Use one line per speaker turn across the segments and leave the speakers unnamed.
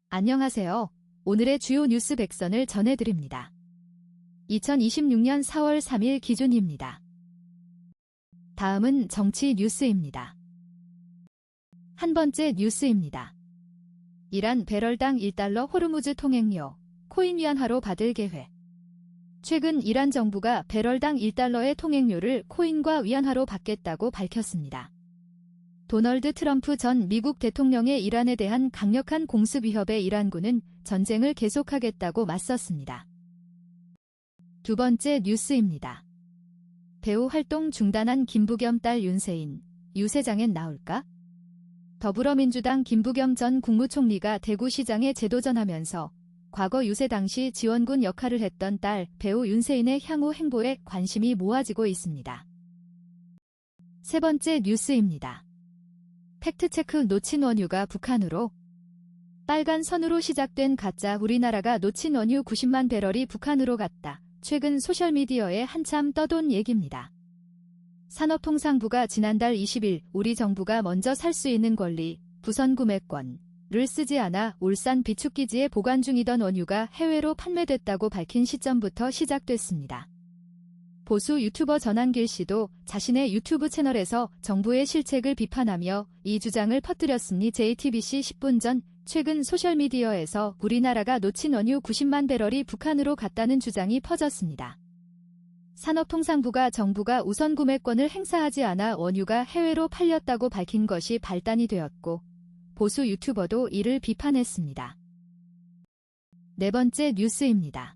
안녕하세요. 오늘의 주요 뉴스 100선을 전해드립니다. 2026년 4월 3일 기준입니다. 다음은 정치 뉴스입니다. 한 번째 뉴스입니다. 이란 배럴당 1달러 호르무즈 통행료, 코인 위안화로 받을 계획. 최근 이란 정부가 배럴당 1달러의 통행료를 코인과 위안화로 받겠다고 밝혔습니다. 도널드 트럼프 전 미국 대통령의 이란에 대한 강력한 공습 위협에 이란군은 전쟁을 계속하겠다고 맞섰습니다. 두 번째 뉴스입니다. 배우 활동 중단한 김부겸 딸 윤세인, 유세장엔 나올까? 더불어민주당 김부겸 전 국무총리가 대구시장에 재도전하면서 과거 유세 당시 지원군 역할을 했던 딸 배우 윤세인의 향후 행보에 관심이 모아지고 있습니다. 세 번째 뉴스입니다. 팩트체크 놓친 원유가 북한으로. 빨간 선으로 시작된 가짜 우리나라가 놓친 원유 90만 배럴이 북한으로 갔다. 최근 소셜미디어에 한참 떠돈 얘기입니다. 산업통상부가 지난달 20일 우리 정부가 먼저 살 수 있는 권리, 부선구매권을 쓰지 않아 울산 비축기지에 보관 중이던 원유가 해외로 판매됐다고 밝힌 시점부터 시작됐습니다. 보수 유튜버 전한길 씨도 자신의 유튜브 채널에서 정부의 실책을 비판하며 이 주장을 퍼뜨렸으니 JTBC 10분 전 최근 소셜미디어에서 우리나라가 놓친 원유 90만 배럴이 북한으로 갔다는 주장이 퍼졌습니다. 산업통상부가 정부가 우선구매권을 행사하지 않아 원유가 해외로 팔렸다고 밝힌 것이 발단이 되었고 보수 유튜버도 이를 비판했습니다. 네 번째 뉴스입니다.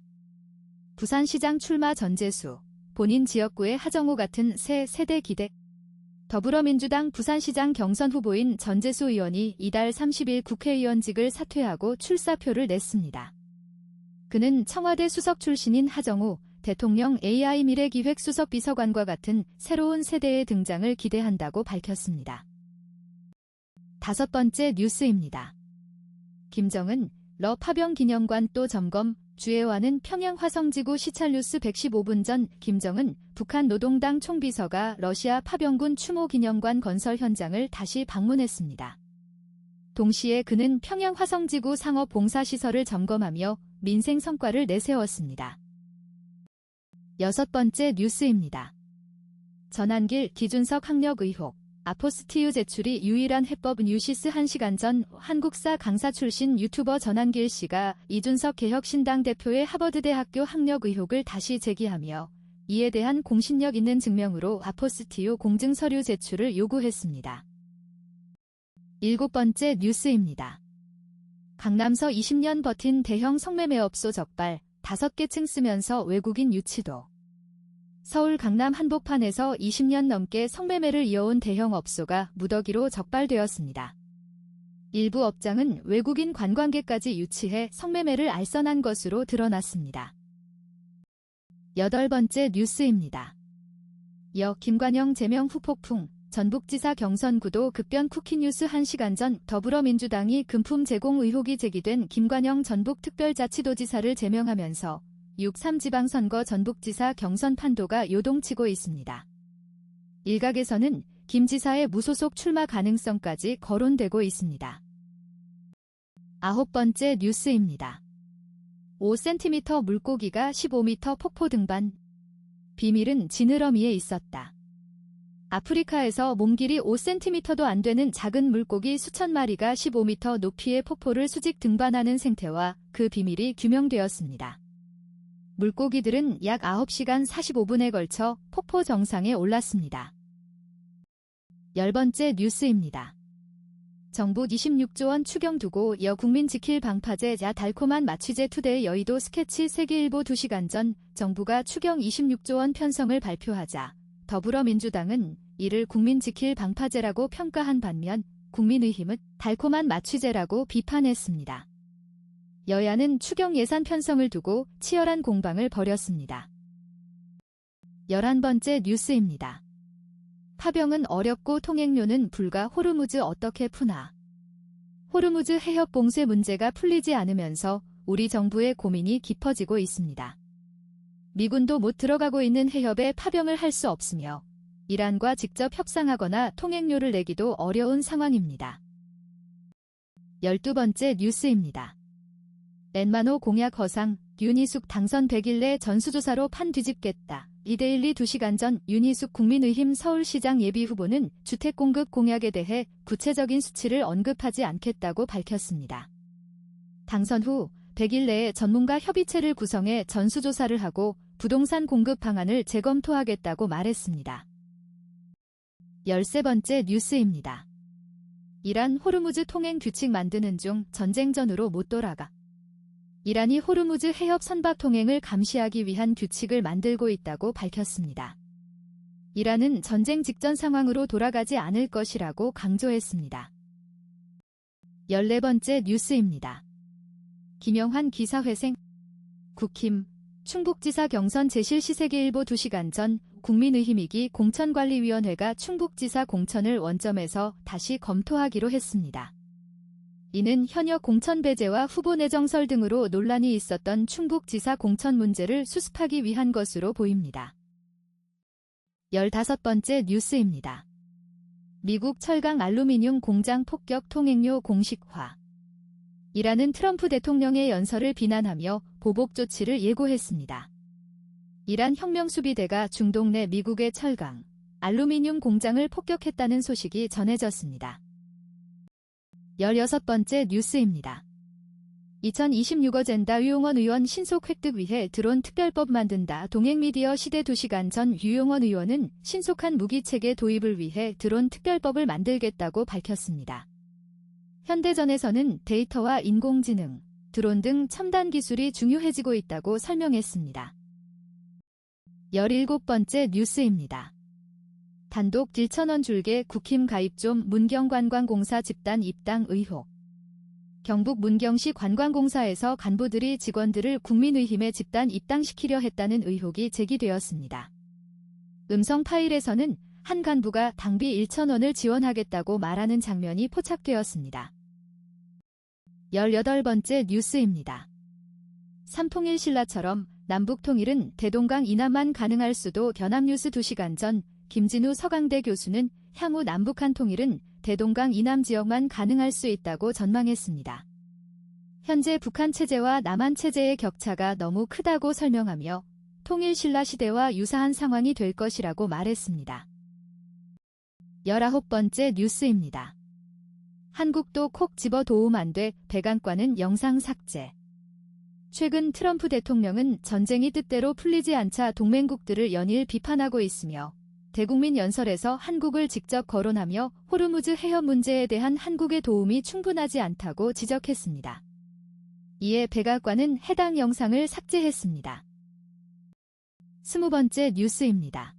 부산시장 출마 전재수. 본인 지역구의 하정우 같은 새 세대 기대. 더불어민주당 부산시장 경선 후보인 전재수 의원이 이달 30일 국회의원직을 사퇴하고 출사표를 냈습니다. 그는 청와대 수석 출신인 하정우 대통령 AI 미래기획 수석 비서관과 같은 새로운 세대의 등장을 기대한다고 밝혔습니다. 다섯 번째 뉴스입니다. 김정은 러 파병 기념관 또 점검. 주애와는 평양 화성지구 시찰 뉴스 115분 전 김정은 북한 노동당 총비서가 러시아 파병군 추모 기념관 건설 현장을 다시 방문했습니다. 동시에 그는 평양 화성지구 상업 봉사시설을 점검하며 민생 성과를 내세웠습니다. 여섯 번째 뉴스입니다. 전한길 기준석 학력 의혹. 아포스티유 제출이 유일한 해법. 뉴시스 1시간 전 한국사 강사 출신 유튜버 전한길 씨가 이준석 개혁신당 대표의 하버드대학교 학력 의혹을 다시 제기하며 이에 대한 공신력 있는 증명으로 아포스티유 공증서류 제출을 요구했습니다. 일곱 번째 뉴스입니다. 강남서 20년 버틴 대형 성매매업소 적발, 5개 층 쓰면서 외국인 유치도. 서울 강남 한복판에서 20년 넘게 성매매를 이어온 대형 업소가 무더기로 적발되었습니다. 일부 업장은 외국인 관광객까지 유치해 성매매를 알선한 것으로 드러났습니다. 여덟 번째 뉴스입니다. 김관영 제명 후 폭풍, 전북지사 경선구도 급변. 쿠키뉴스 1시간 전 더불어민주당이 금품 제공 의혹이 제기된 김관영 전북특별자치도지사를 제명하면서 6.3지방선거 전북지사 경선 판도가 요동치고 있습니다. 일각에서는 김 지사의 무소속 출마 가능성까지 거론되고 있습니다. 아홉 번째 뉴스입니다. 5cm 물고기가 15m 폭포 등반. 비밀은 지느러미에 있었다. 아프리카에서 몸길이 5cm도 안 되는 작은 물고기 수천 마리가 15m 높이의 폭포를 수직 등반하는 생태와 그 비밀이 규명되었습니다. 물고기들은 약 9시간 45분에 걸쳐 폭포 정상에 올랐습니다. 열 번째 뉴스입니다. 정부 26조 원 추경 두고 국민 지킬 방파제 달콤한 마취제 투데이 여의도 스케치 세계일보 2시간 전 정부가 추경 26조 원 편성을 발표하자 더불어민주당은 이를 국민 지킬 방파제라고 평가한 반면 국민의힘은 달콤한 마취제라고 비판했습니다. 여야는 추경 예산 편성을 두고 치열한 공방을 벌였습니다. 11번째 뉴스입니다. 파병은 어렵고 통행료는 불가. 호르무즈 어떻게 푸나. 호르무즈 해협 봉쇄 문제가 풀리지 않으면서 우리 정부의 고민이 깊어지고 있습니다. 미군도 못 들어가고 있는 해협에 파병을 할 수 없으며 이란과 직접 협상하거나 통행료를 내기도 어려운 상황입니다. 12번째 뉴스입니다. 랜마노 공약 허상, 윤희숙 당선 100일 내 전수조사로 판 뒤집겠다. 이데일리 2시간 전 윤희숙 국민의힘 서울시장 예비후보는 주택공급 공약에 대해 구체적인 수치를 언급하지 않겠다고 밝혔습니다. 당선 후 100일 내에 전문가 협의체를 구성해 전수조사를 하고 부동산 공급 방안을 재검토하겠다고 말했습니다. 13번째 뉴스입니다. 이란 호르무즈 통행 규칙 만드는 중 전쟁 전으로 못 돌아가. 이란이 호르무즈 해협 선박 통행을 감시하기 위한 규칙을 만들고 있다고 밝혔습니다. 이란은 전쟁 직전 상황으로 돌아가지 않을 것이라고 강조했습니다. 14번째 뉴스입니다. 김영환 기사회생, 국힘, 충북지사 경선 제7시세계일보 2시간 전 국민의힘이기 공천관리위원회가 충북지사 공천을 원점에서 다시 검토하기로 했습니다. 이는 현역 공천 배제와 후보 내정설 등으로 논란이 있었던 충북지사 공천 문제를 수습하기 위한 것으로 보입니다. 15번째 뉴스입니다. 미국 철강 알루미늄 공장 폭격 통행료 공식화. 이란은 트럼프 대통령의 연설을 비난하며 보복 조치를 예고했습니다. 이란 혁명수비대가 중동 내 미국의 철강, 알루미늄 공장을 폭격했다는 소식이 전해졌습니다. 16번째 뉴스입니다. 2026 어젠다 유용원 의원 신속 획득 위해 드론 특별법 만든다. 동행미디어 시대 2시간 전 유용원 의원은 신속한 무기체계 도입을 위해 드론 특별법을 만들겠다고 밝혔습니다. 현대전에서는 데이터와 인공지능, 드론 등 첨단 기술이 중요해지고 있다고 설명했습니다. 17번째 뉴스입니다. 단독 딜 1,000원 줄게 국힘 가입 좀 문경관광공사 집단 입당 의혹. 경북 문경시 관광공사에서 간부들이 직원들을 국민의힘에 집단 입당시키려 했다는 의혹이 제기되었습니다. 음성 파일에서는 한 간부가 당비 1,000원을 지원하겠다고 말하는 장면이 포착되었습니다. 18번째 뉴스입니다. 삼통일 신라처럼 남북통일은 대동강 이남만 가능할 수도. 연합뉴스 2시간 전 김진우 서강대 교수는 향후 남북한 통일은 대동강 이남 지역만 가능할 수 있다고 전망했습니다. 현재 북한 체제와 남한 체제의 격차가 너무 크다고 설명하며 통일 신라 시대와 유사한 상황이 될 것이라고 말했습니다. 19번째 뉴스입니다. 한국도 콕 집어 도움 안 돼. 백안과는 영상 삭제. 최근 트럼프 대통령은 전쟁이 뜻대로 풀리지 않자 동맹국들을 연일 비판하고 있으며 대국민 연설에서 한국을 직접 거론하며 호르무즈 해협 문제에 대한 한국의 도움이 충분하지 않다고 지적했습니다. 이에 백악관은 해당 영상을 삭제했습니다. 20번째 뉴스입니다.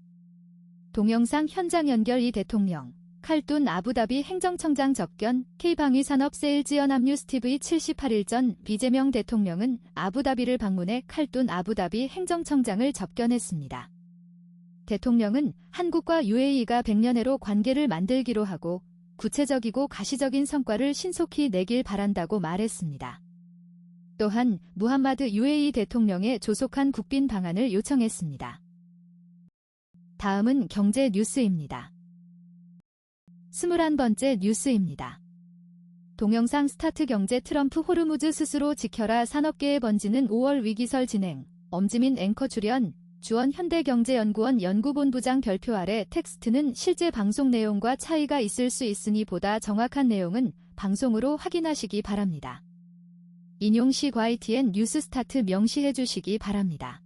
동영상 현장 연결. 이 대통령, 칼툰 아부다비 행정청장 접견. K방위산업세일즈연합뉴스 TV 78일 전 이재명 대통령은 아부다비를 방문해 칼툰 아부다비 행정청장을 접견했습니다. 대통령은 한국과 UAE가 100년해로 관계를 만들기로 하고 구체적이고 가시적인 성과를 신속히 내길 바란다고 말했습니다. 또한 무함마드 UAE 대통령의 조속한 국빈 방안을 요청했습니다. 다음은 경제 뉴스입니다. 21번째 뉴스입니다. 동영상 스타트 경제. 트럼프 호르무즈 스스로 지켜라. 산업계에 번지는 5월 위기설 진행. 엄지민 앵커 출연. 주원 현대경제연구원 연구본부장 별표 아래 텍스트는 실제 방송 내용과 차이가 있을 수 있으니 보다 정확한 내용은 방송으로 확인하시기 바랍니다. 인용시 YTN 뉴스 스타트 명시해 주시기 바랍니다.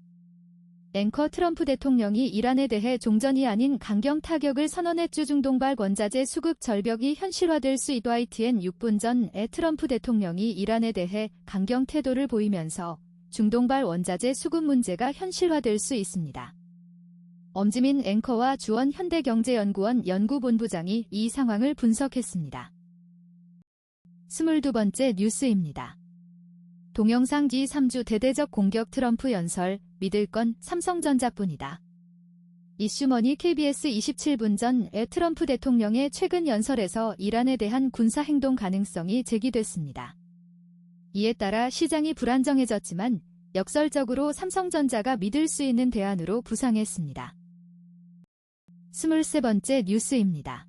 앵커. 트럼프 대통령이 이란에 대해 종전이 아닌 강경 타격을 선언했죠. 중동발 원자재 수급 절벽이 현실화될 수 있다. YTN 6분 전에 트럼프 대통령이 이란에 대해 강경 태도를 보이면서 중동발 원자재 수급 문제가 현실화될 수 있습니다. 엄지민 앵커와 주원 현대경제연구원 연구본부장이 이 상황을 분석했습니다. 22번째 뉴스입니다. 동영상 뒤 3주 대대적 공격. 트럼프 연설. 믿을 건 삼성전자뿐이다. 이슈머니. KBS 27분 전에 트럼프 대통령의 최근 연설에서 이란에 대한 군사행동 가능성이 제기됐습니다. 이에 따라 시장이 불안정해졌지만 역설적으로 삼성전자가 믿을 수 있는 대안으로 부상했습니다. 23번째 뉴스입니다.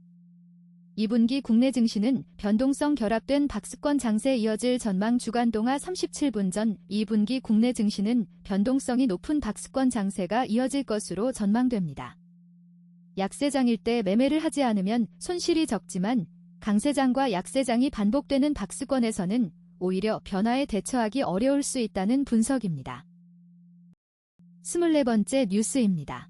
2분기 국내 증시는 변동성 결합된 박스권 장세에 이어질 전망. 주간 동하 37분 전 2분기 국내 증시는 변동성이 높은 박스권 장세가 이어질 것으로 전망됩니다. 약세장일 때 매매를 하지 않으면 손실이 적지만 강세장과 약세장이 반복되는 박스권에서는 오히려 변화에 대처하기 어려울 수 있다는 분석입니다. 24번째 뉴스입니다.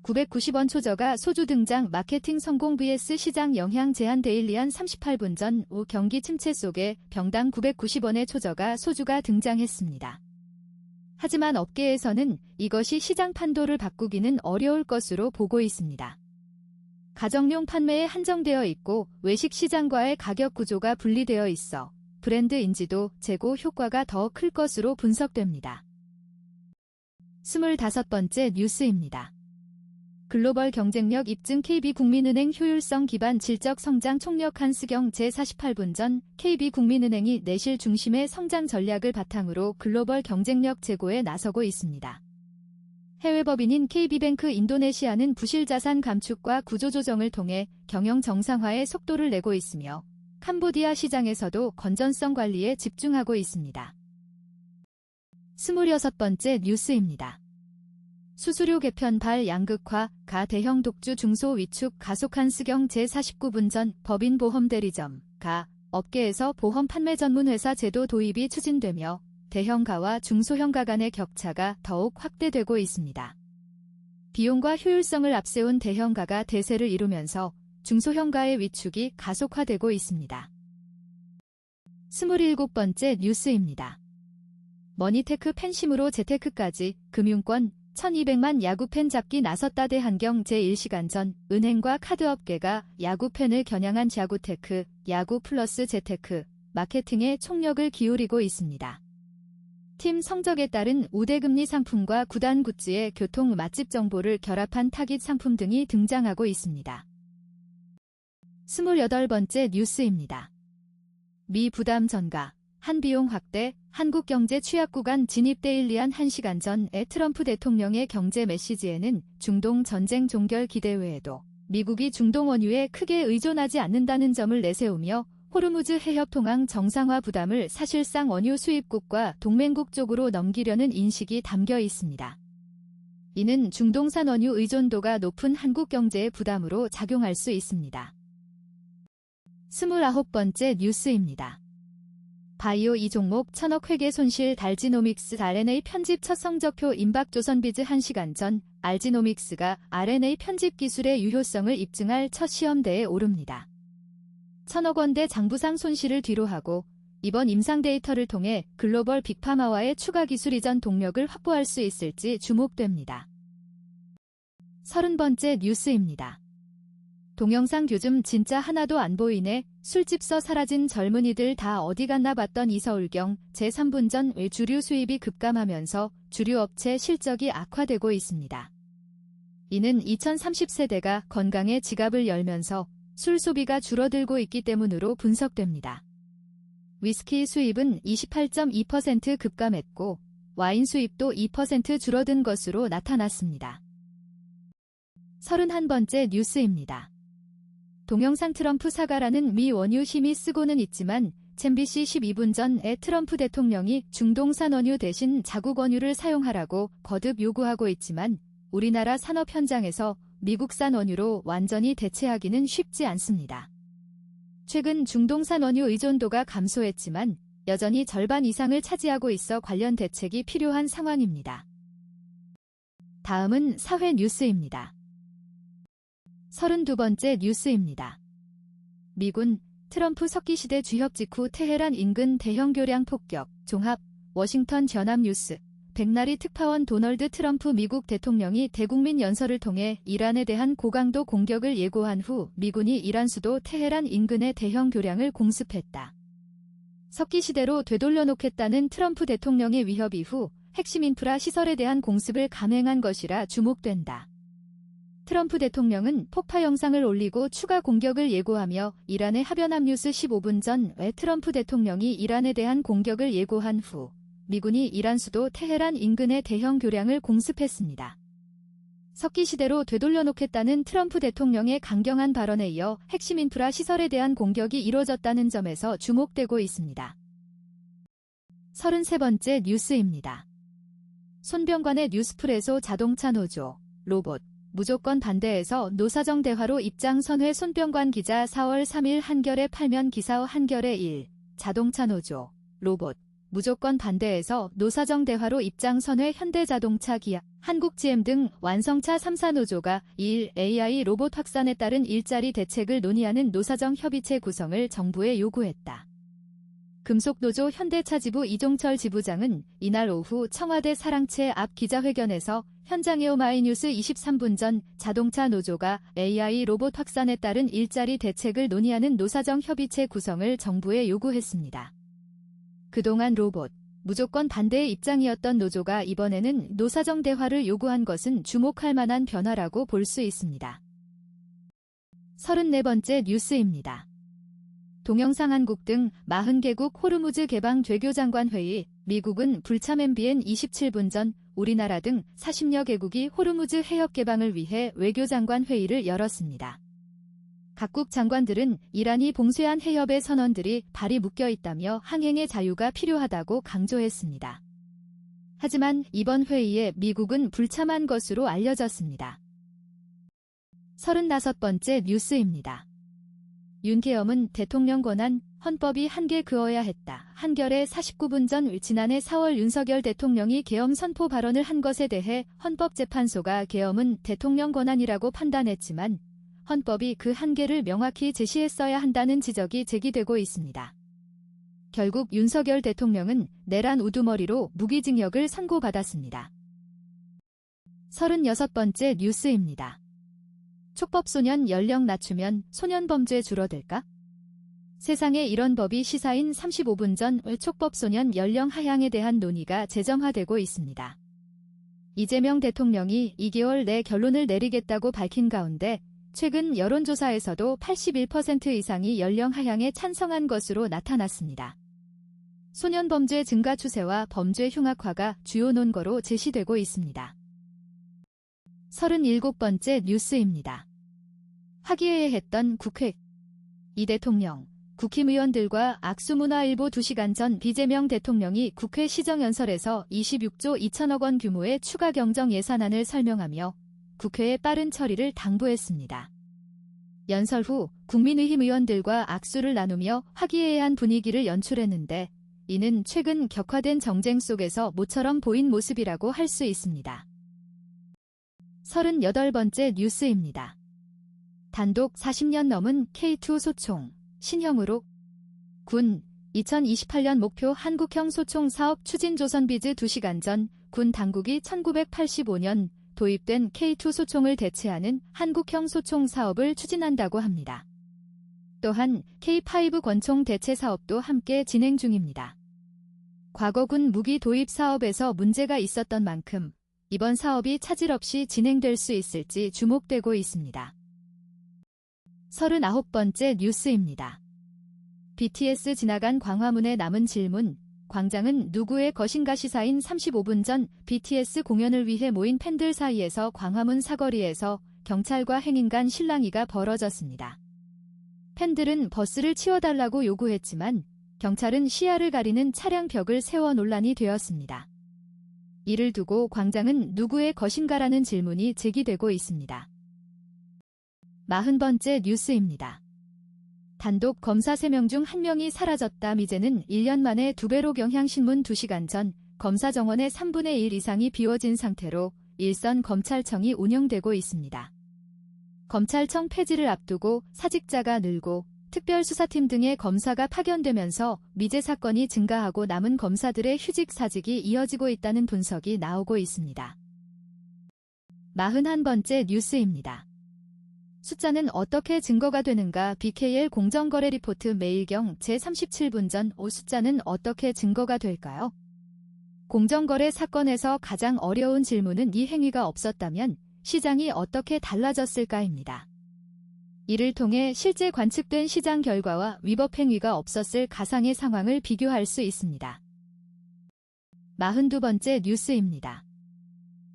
990원 초저가 소주 등장. 마케팅 성공 vs 시장 영향. 제한. 데일리안 38분 전 우 경기 침체 속에 병당 990원의 초저가 소주가 등장했습니다. 하지만 업계에서는 이것이 시장 판도를 바꾸기는 어려울 것으로 보고 있습니다. 가정용 판매에 한정되어 있고 외식 시장과의 가격 구조가 분리되어 있어 브랜드 인지도 제고 효과가 더 클 것으로 분석됩니다. 25번째 뉴스입니다. 글로벌 경쟁력 입증. KB국민은행 효율성 기반 질적 성장 총력. 한스경 제48분 전 KB국민은행이 내실 중심의 성장 전략을 바탕으로 글로벌 경쟁력 제고에 나서고 있습니다. 해외 법인인 KB뱅크 인도네시아는 부실자산 감축과 구조조정을 통해 경영 정상화에 속도를 내고 있으며 캄보디아 시장에서도 건전성 관리에 집중하고 있습니다. 26번째 뉴스입니다. 수수료 개편 발 양극화, 가 대형 독주 중소 위축 가속. 한스경 제49분 전 법인 보험 대리점, 가 업계에서 보험 판매 전문 회사 제도 도입이 추진되며 대형가와 중소형가 간의 격차가 더욱 확대되고 있습니다. 비용과 효율성을 앞세운 대형가가 대세를 이루면서 중소형가의 위축이 가속화되고 있습니다. 27번째 뉴스입니다. 머니테크 팬심으로 재테크까지. 금융권 1200만 야구팬 잡기 나섰다. 대한경 제1시간 전 은행과 카드업계가 야구팬을 겨냥한 야구테크, 야구 플러스 재테크, 마케팅에 총력을 기울이고 있습니다. 팀 성적에 따른 우대금리 상품과 구단 굿즈의 교통 맛집 정보를 결합한 타깃 상품 등이 등장하고 있습니다. 28번째 뉴스입니다. 미 부담 전가, 한 비용 확대, 한국 경제 취약 구간 진입. 데일리안 1시간 전에 트럼프 대통령의 경제 메시지에는 중동 전쟁 종결 기대 외에도 미국이 중동 원유에 크게 의존하지 않는다는 점을 내세우며 호르무즈 해협 통항 정상화 부담을 사실상 원유 수입국과 동맹국 쪽으로 넘기려는 인식이 담겨 있습니다. 이는 중동산 원유 의존도가 높은 한국 경제의 부담으로 작용할 수 있습니다. 29번째 뉴스입니다. 바이오 2종목 1000억 회계 손실. 달지노믹스 RNA 편집 첫 성적표 임박. 조선비즈 1시간 전 알지노믹스가 RNA 편집 기술의 유효성을 입증할 첫 시험대에 오릅니다. 1000억 원대 장부상 손실을 뒤로하고 이번 임상 데이터를 통해 글로벌 빅파마와의 추가 기술 이전 동력을 확보할 수 있을지 주목됩니다. 30번째 뉴스입니다. 동영상 요즘 진짜 하나도 안 보이네. 술집서 사라진 젊은이들 다 어디 갔나 봤던 이서울경 제3분 전 주류 수입이 급감하면서 주류 업체 실적이 악화되고 있습니다. 이는 2030세대가 건강에 지갑을 열면서 술 소비가 줄어들고 있기 때문으로 분석됩니다. 위스키 수입은 28.2% 급감했고 와인 수입도 2% 줄어든 것으로 나타났습니다. 31번째 뉴스입니다. 동영상 트럼프 사과라는 미 원유 힘이 쓰고는 있지만 챈비씨 12분 전에 트럼프 대통령이 중동산 원유 대신 자국 원유를 사용하라고 거듭 요구하고 있지만 우리나라 산업 현장에서 미국산 원유로 완전히 대체하기는 쉽지 않습니다. 최근 중동산 원유 의존도가 감소했지만 여전히 절반 이상을 차지하고 있어 관련 대책이 필요한 상황입니다. 다음은 사회 뉴스입니다. 32번째 뉴스입니다. 미군, 트럼프 석기시대 주협 직후 테헤란 인근 대형 교량 폭격, 종합, 워싱턴 연합뉴스, 백나리 특파원 도널드 트럼프 미국 대통령이 대국민 연설을 통해 이란에 대한 고강도 공격을 예고한 후 미군이 이란 수도 테헤란 인근의 대형 교량을 공습했다. 석기시대로 되돌려놓겠다는 트럼프 대통령의 위협 이후 핵심 인프라 시설에 대한 공습을 감행한 것이라 주목된다. 트럼프 대통령은 폭파 영상을 올리고 추가 공격을 예고하며 이란의 하변합뉴스 15분 전에 트럼프 대통령이 이란에 대한 공격을 예고한 후 미군이 이란 수도 테헤란 인근의 대형 교량을 공습했습니다. 석기 시대로 되돌려놓겠다는 트럼프 대통령의 강경한 발언에 이어 핵심 인프라 시설에 대한 공격이 이뤄졌다는 점에서 주목되고 있습니다. 33번째 뉴스입니다. 손병관의 뉴스프레소 자동차 노조, 로봇, 무조건 반대해서 노사정 대화로 입장 선회. 손병관 기자 4월 3일 한겨레 8면 기사. 한겨레 1. 자동차 노조, 로봇, 무조건 반대해서 노사정 대화로 입장 선회. 현대자동차, 기아, 한국GM 등 완성차 3사 노조가 2일 AI 로봇 확산에 따른 일자리 대책을 논의하는 노사정 협의체 구성을 정부에 요구했다. 금속노조 현대차 지부 이종철 지부장은 이날 오후 청와대 사랑채 앞 기자회견에서 현장에 오마이뉴스 23분 전 자동차 노조가 AI 로봇 확산에 따른 일자리 대책을 논의하는 노사정 협의체 구성을 정부에 요구했습니다. 그동안 로봇, 무조건 반대의 입장이었던 노조가 이번에는 노사정 대화를 요구한 것은 주목할 만한 변화라고 볼 수 있습니다. 34번째 뉴스입니다. 동영상 한국 등 40개국 호르무즈 개방 외교장관 회의. 미국은 불참 MBN 27분 전 우리나라 등 40여 개국이 호르무즈 해협 개방을 위해 외교장관 회의를 열었습니다. 각국 장관들은 이란이 봉쇄한 해협의 선원들이 발이 묶여 있다며 항행의 자유가 필요하다고 강조했습니다. 하지만 이번 회의에 미국은 불참한 것으로 알려졌습니다. 35번째 뉴스입니다. 윤계엄은 대통령 권한, 헌법이 한계 그어야 했다. 한겨레 49분 전 지난해 4월 윤석열 대통령이 계엄 선포 발언을 한 것에 대해 헌법재판소가 계엄은 대통령 권한이라고 판단했지만 헌법이 그 한계를 명확히 제시했어야 한다는 지적이 제기되고 있습니다. 결국 윤석열 대통령은 내란 우두머리로 무기징역을 선고받았습니다. 36번째 뉴스입니다. 촉법소년 연령 낮추면 소년범죄 줄어들까? 세상에 이런 법이 시사인 35분 전 촉법소년 연령 하향에 대한 논의가 재점화되고 있습니다. 이재명 대통령이 2개월 내 결론을 내리겠다고 밝힌 가운데 최근 여론조사에서도 81% 이상이 연령 하향에 찬성한 것으로 나타났습니다. 소년범죄 증가 추세와 범죄 흉악화가 주요 논거로 제시되고 있습니다. 37번째 뉴스입니다. 화기애애했던 국회. 이 대통령, 국힘의원들과 악수문화일보 2시간 전 이재명 대통령이 국회 시정연설에서 26조 2천억 원 규모의 추가 경정 예산안을 설명하며 국회의 빠른 처리를 당부했습니다. 연설 후 국민의힘 의원들과 악수를 나누며 화기애애한 분위기를 연출했는데 이는 최근 격화된 정쟁 속에서 모처럼 보인 모습이라고 할 수 있습니다. 38번째 뉴스입니다. 단독 40년 넘은 K2 소총, 신형으로 군 2028년 목표 한국형 소총 사업 추진. 조선비즈 2시간 전 군 당국이 1985년 도입된 K2 소총을 대체하는 한국형 소총 사업을 추진한다고 합니다. 또한 K5 권총 대체 사업도 함께 진행 중입니다. 과거 군 무기 도입 사업에서 문제가 있었던 만큼 이번 사업이 차질 없이 진행될 수 있을지 주목되고 있습니다. 39번째 뉴스입니다. BTS 지나간 광화문에 남은 질문. 광장은 누구의 것인가 시사인 35분 전 BTS 공연을 위해 모인 팬들 사이에서 광화문 사거리에서 경찰과 행인 간 실랑이가 벌어졌습니다. 팬들은 버스를 치워달라고 요구했지만 경찰은 시야를 가리는 차량 벽을 세워 논란이 되었습니다. 이를 두고 광장은 누구의 것인가라는 질문이 제기되고 있습니다. 40번째 뉴스입니다. 단독 검사 3명 중 1명이 사라졌다. 이제는 1년 만에 2배로. 경향신문 2시간 전 검사 정원의 3분의 1 이상이 비워진 상태로 일선 검찰청이 운영되고 있습니다. 검찰청 폐지를 앞두고 사직자가 늘고 특별수사팀 등의 검사가 파견되면서 미제 사건이 증가하고 남은 검사들의 휴직 사직이 이어지고 있다는 분석이 나오고 있습니다. 41번째 뉴스입니다. 숫자는 어떻게 증거가 되는가? BKL 공정거래 리포트. 매일경 제37분 전 숫자는 어떻게 증거가 될까요? 공정거래 사건에서 가장 어려운 질문은 이 행위가 없었다면 시장이 어떻게 달라졌을까입니다. 이를 통해 실제 관측된 시장 결과와 위법 행위가 없었을 가상의 상황을 비교할 수 있습니다. 42번째 뉴스입니다.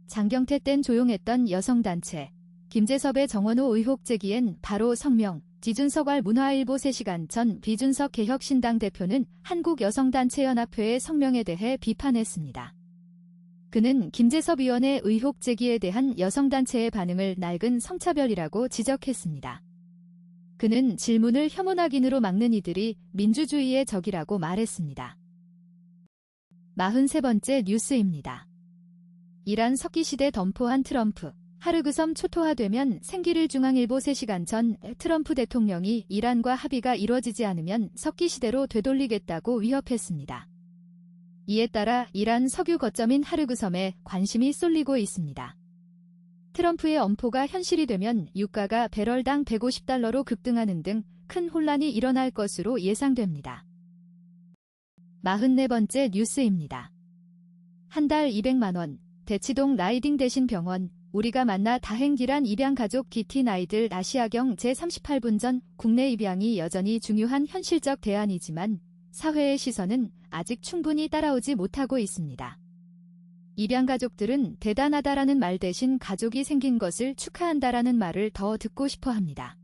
장경태 땐 조용했던 여성단체. 김재섭의 정원호 의혹 제기엔 바로 성명. 지준석알 문화일보 3시간 전 비준석 개혁신당 대표는 한국여성단체연합회의 성명에 대해 비판했습니다. 그는 김재섭 의원의 의혹 제기에 대한 여성단체의 반응을 낡은 성차별이라고 지적했습니다. 그는 질문을 혐오 낙인으로 막는 이들이 민주주의의 적이라고 말했습니다. 43번째 뉴스입니다. 이란 석기시대 덤포한 트럼프. 하르그섬 초토화되면 생기를 중앙일보 3시간 전 트럼프 대통령이 이란과 합의가 이뤄지지 않으면 석기시대로 되돌리겠다고 위협했습니다. 이에 따라 이란 석유 거점인 하르그섬에 관심이 쏠리고 있습니다. 트럼프의 엄포가 현실이 되면 유가가 배럴당 150달러로 급등하는 등 큰 혼란이 일어날 것으로 예상됩니다. 44번째 뉴스입니다. 한 달 200만 원, 대치동 라이딩 대신 병원, 우리가 만나 다행기란 입양가족 기틴 아이들 아시아경 제38분 전 국내 입양이 여전히 중요한 현실적 대안이지만 사회의 시선은 아직 충분히 따라오지 못하고 있습니다. 입양가족들은 대단하다라는 말 대신 가족이 생긴 것을 축하한다라는 말을 더 듣고 싶어 합니다.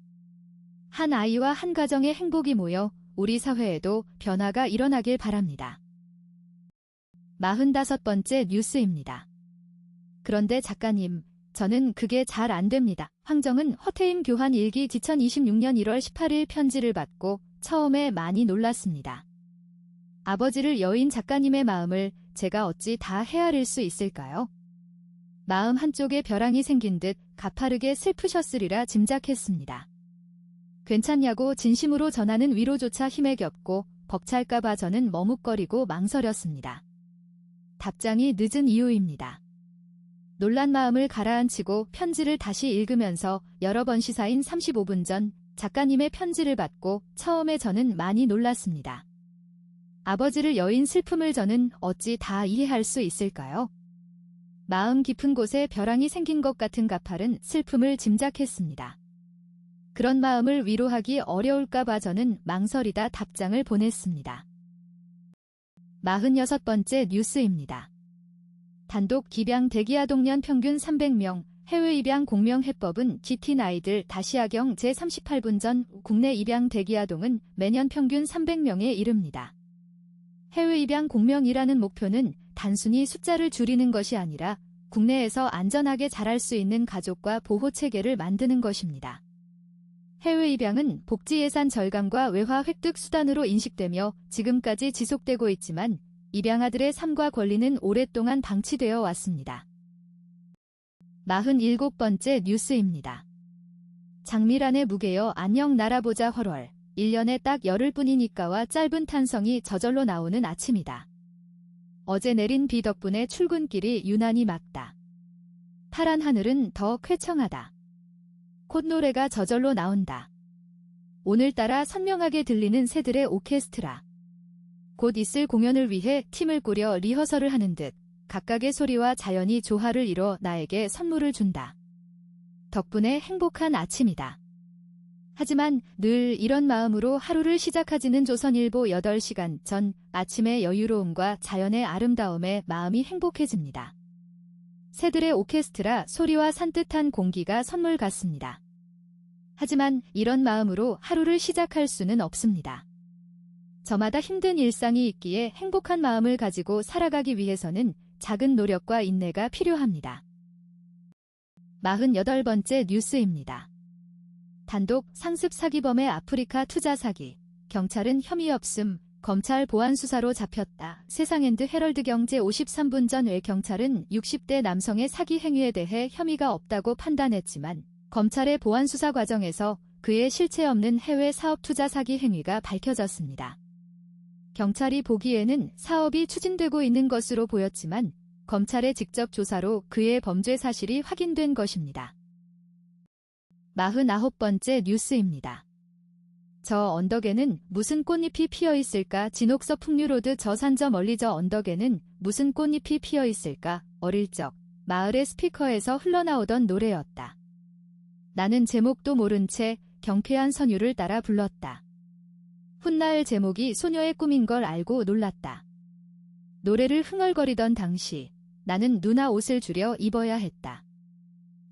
한 아이와 한 가정의 행복이 모여 우리 사회에도 변화가 일어나길 바랍니다. 45번째 뉴스입니다. 그런데 작가님, 저는 그게 잘 안 됩니다. 황정은 허태임 교환 일기 2026년 1월 18일 편지를 받고 처음에 많이 놀랐습니다. 아버지를 여인 작가님의 마음을 제가 어찌 다 헤아릴 수 있을까요? 마음 한쪽에 벼랑이 생긴 듯 가파르게 슬프셨으리라 짐작했습니다. 괜찮냐고 진심으로 전하는 위로조차 힘에 겹고 벅찰까봐 저는 머뭇거리고 망설였습니다. 답장이 늦은 이유입니다. 놀란 마음을 가라앉히고 편지를 다시 읽으면서 여러 번 시사인 35분 전 작가님의 편지를 받고 처음에 저는 많이 놀랐습니다. 아버지를 여인 슬픔을 저는 어찌 다 이해할 수 있을까요? 마음 깊은 곳에 벼랑이 생긴 것 같은 가파른 슬픔을 짐작했습니다. 그런 마음을 위로하기 어려울까봐 저는 망설이다 답장을 보냈습니다. 46번째 뉴스입니다. 단독 입양 대기아동년 평균 300명, 해외 입양 공명 해법은 기틴 아이들 다시아경 제38분 전 국내 입양 대기아동은 매년 평균 300명에 이릅니다. 해외 입양 공명이라는 목표는 단순히 숫자를 줄이는 것이 아니라 국내에서 안전하게 자랄 수 있는 가족과 보호 체계를 만드는 것입니다. 해외 입양은 복지 예산 절감과 외화 획득 수단으로 인식되며 지금까지 지속되고 있지만 입양아들의 삶과 권리는 오랫동안 방치되어 왔습니다. 47번째 뉴스입니다. 장미란의 무게여 안녕 날아보자 헐월. 1년에 딱 열흘뿐이니까와 짧은 탄성이 저절로 나오는 아침이다. 어제 내린 비 덕분에 출근길이 유난히 맑다. 파란 하늘은 더 쾌청하다. 콧노래가 저절로 나온다. 오늘따라 선명하게 들리는 새들의 오케스트라. 곧 있을 공연을 위해 팀을 꾸려 리허설을 하는 듯 각각의 소리와 자연이 조화를 이뤄 나에게 선물을 준다. 덕분에 행복한 아침이다. 하지만 늘 이런 마음으로 하루를 시작하지는 조선일보 8시간 전 아침의 여유로움과 자연의 아름다움에 마음이 행복해집니다. 새들의 오케스트라 소리와 산뜻한 공기가 선물 같습니다. 하지만 이런 마음으로 하루를 시작할 수는 없습니다. 저마다 힘든 일상이 있기에 행복한 마음을 가지고 살아가기 위해서는 작은 노력과 인내가 필요합니다. 48번째 뉴스입니다. 단독 상습 사기범의 아프리카 투자 사기. 경찰은 혐의 없음, 검찰 보안 수사로 잡혔다. 세상엔드 헤럴드 경제 53분 전 외 경찰은 60대 남성의 사기 행위에 대해 혐의가 없다고 판단했지만 검찰의 보안 수사 과정에서 그의 실체 없는 해외 사업 투자 사기 행위가 밝혀졌습니다. 경찰이 보기에는 사업이 추진되고 있는 것으로 보였지만 검찰의 직접 조사로 그의 범죄 사실이 확인된 것입니다. 49번째 뉴스입니다. 저 언덕에는 무슨 꽃잎이 피어있을까? 진옥서 풍류로드 저 산 저 멀리 저 언덕에는 무슨 꽃잎이 피어있을까? 어릴 적 마을의 스피커에서 흘러나오던 노래였다. 나는 제목도 모른 채 경쾌한 선율을 따라 불렀다. 훗날 제목이 소녀의 꿈인 걸 알고 놀랐다. 노래를 흥얼거리던 당시 나는 누나 옷을 줄여 입어야 했다.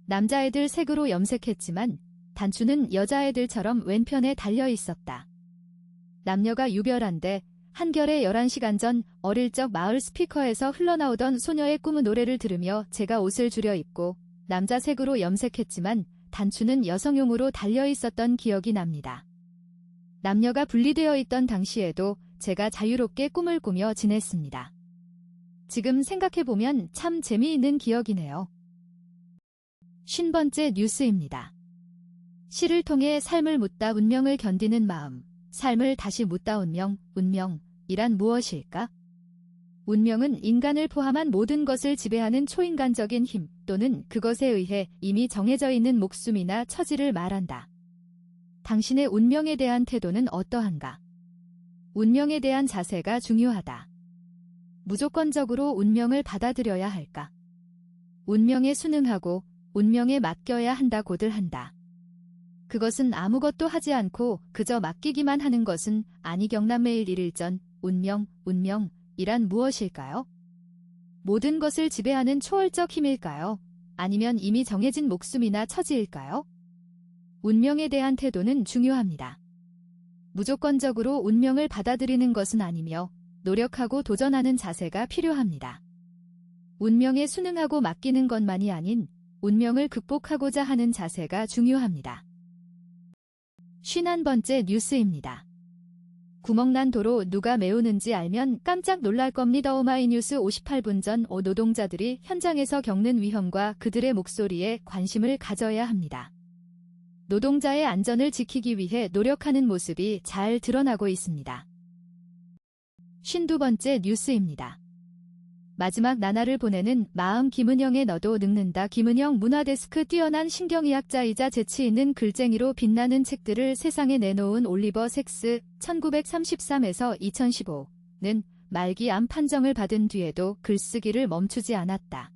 남자애들 색으로 염색했지만 단추는 여자애들처럼 왼편에 달려 있었다. 남녀가 유별한데 한결의 11시간 전 어릴 적 마을 스피커에서 흘러나오던 소녀의 꿈의 노래를 들으며 제가 옷을 줄여 입고 남자색으로 염색했지만 단추는 여성용으로 달려 있었던 기억이 납니다. 남녀가 분리되어 있던 당시에도 제가 자유롭게 꿈을 꾸며 지냈습니다. 지금 생각해보면 참 재미있는 기억이네요. 50번째 뉴스입니다. 시를 통해 삶을 묻다 운명을 견디는 마음, 삶을 다시 묻다 운명이란 무엇일까? 운명은 인간을 포함한 모든 것을 지배하는 초인간적인 힘 또는 그것에 의해 이미 정해져 있는 목숨이나 처지를 말한다. 당신의 운명에 대한 태도는 어떠한가? 운명에 대한 자세가 중요하다. 무조건적으로 운명을 받아들여야 할까? 운명에 순응하고 운명에 맡겨야 한다고들 한다. 그것은 아무것도 하지 않고 그저 맡기기만 하는 것은 아니 경남매일 1일 전 운명이란 무엇일까요? 모든 것을 지배하는 초월적 힘일까요? 아니면 이미 정해진 목숨이나 처지일까요? 운명에 대한 태도는 중요합니다. 무조건적으로 운명을 받아들이는 것은 아니며 노력하고 도전하는 자세가 필요합니다. 운명에 순응하고 맡기는 것만이 아닌 운명을 극복하고자 하는 자세가 중요합니다. 51번째 뉴스입니다. 구멍난 도로 누가 메우는지 알면 깜짝 놀랄 겁니다. 오마이뉴스 58분 전 노동자들이 현장에서 겪는 위험과 그들의 목소리에 관심을 가져야 합니다. 노동자의 안전을 지키기 위해 노력하는 모습이 잘 드러나고 있습니다. 52번째 뉴스입니다. 마지막 나날을 보내는 마음 김은영의 너도 늙는다. 김은영 문화데스크 뛰어난 신경의학자이자 재치있는 글쟁이로 빛나는 책들을 세상에 내놓은 올리버 섹스 1933에서 2015는 말기 암 판정을 받은 뒤에도 글쓰기를 멈추지 않았다.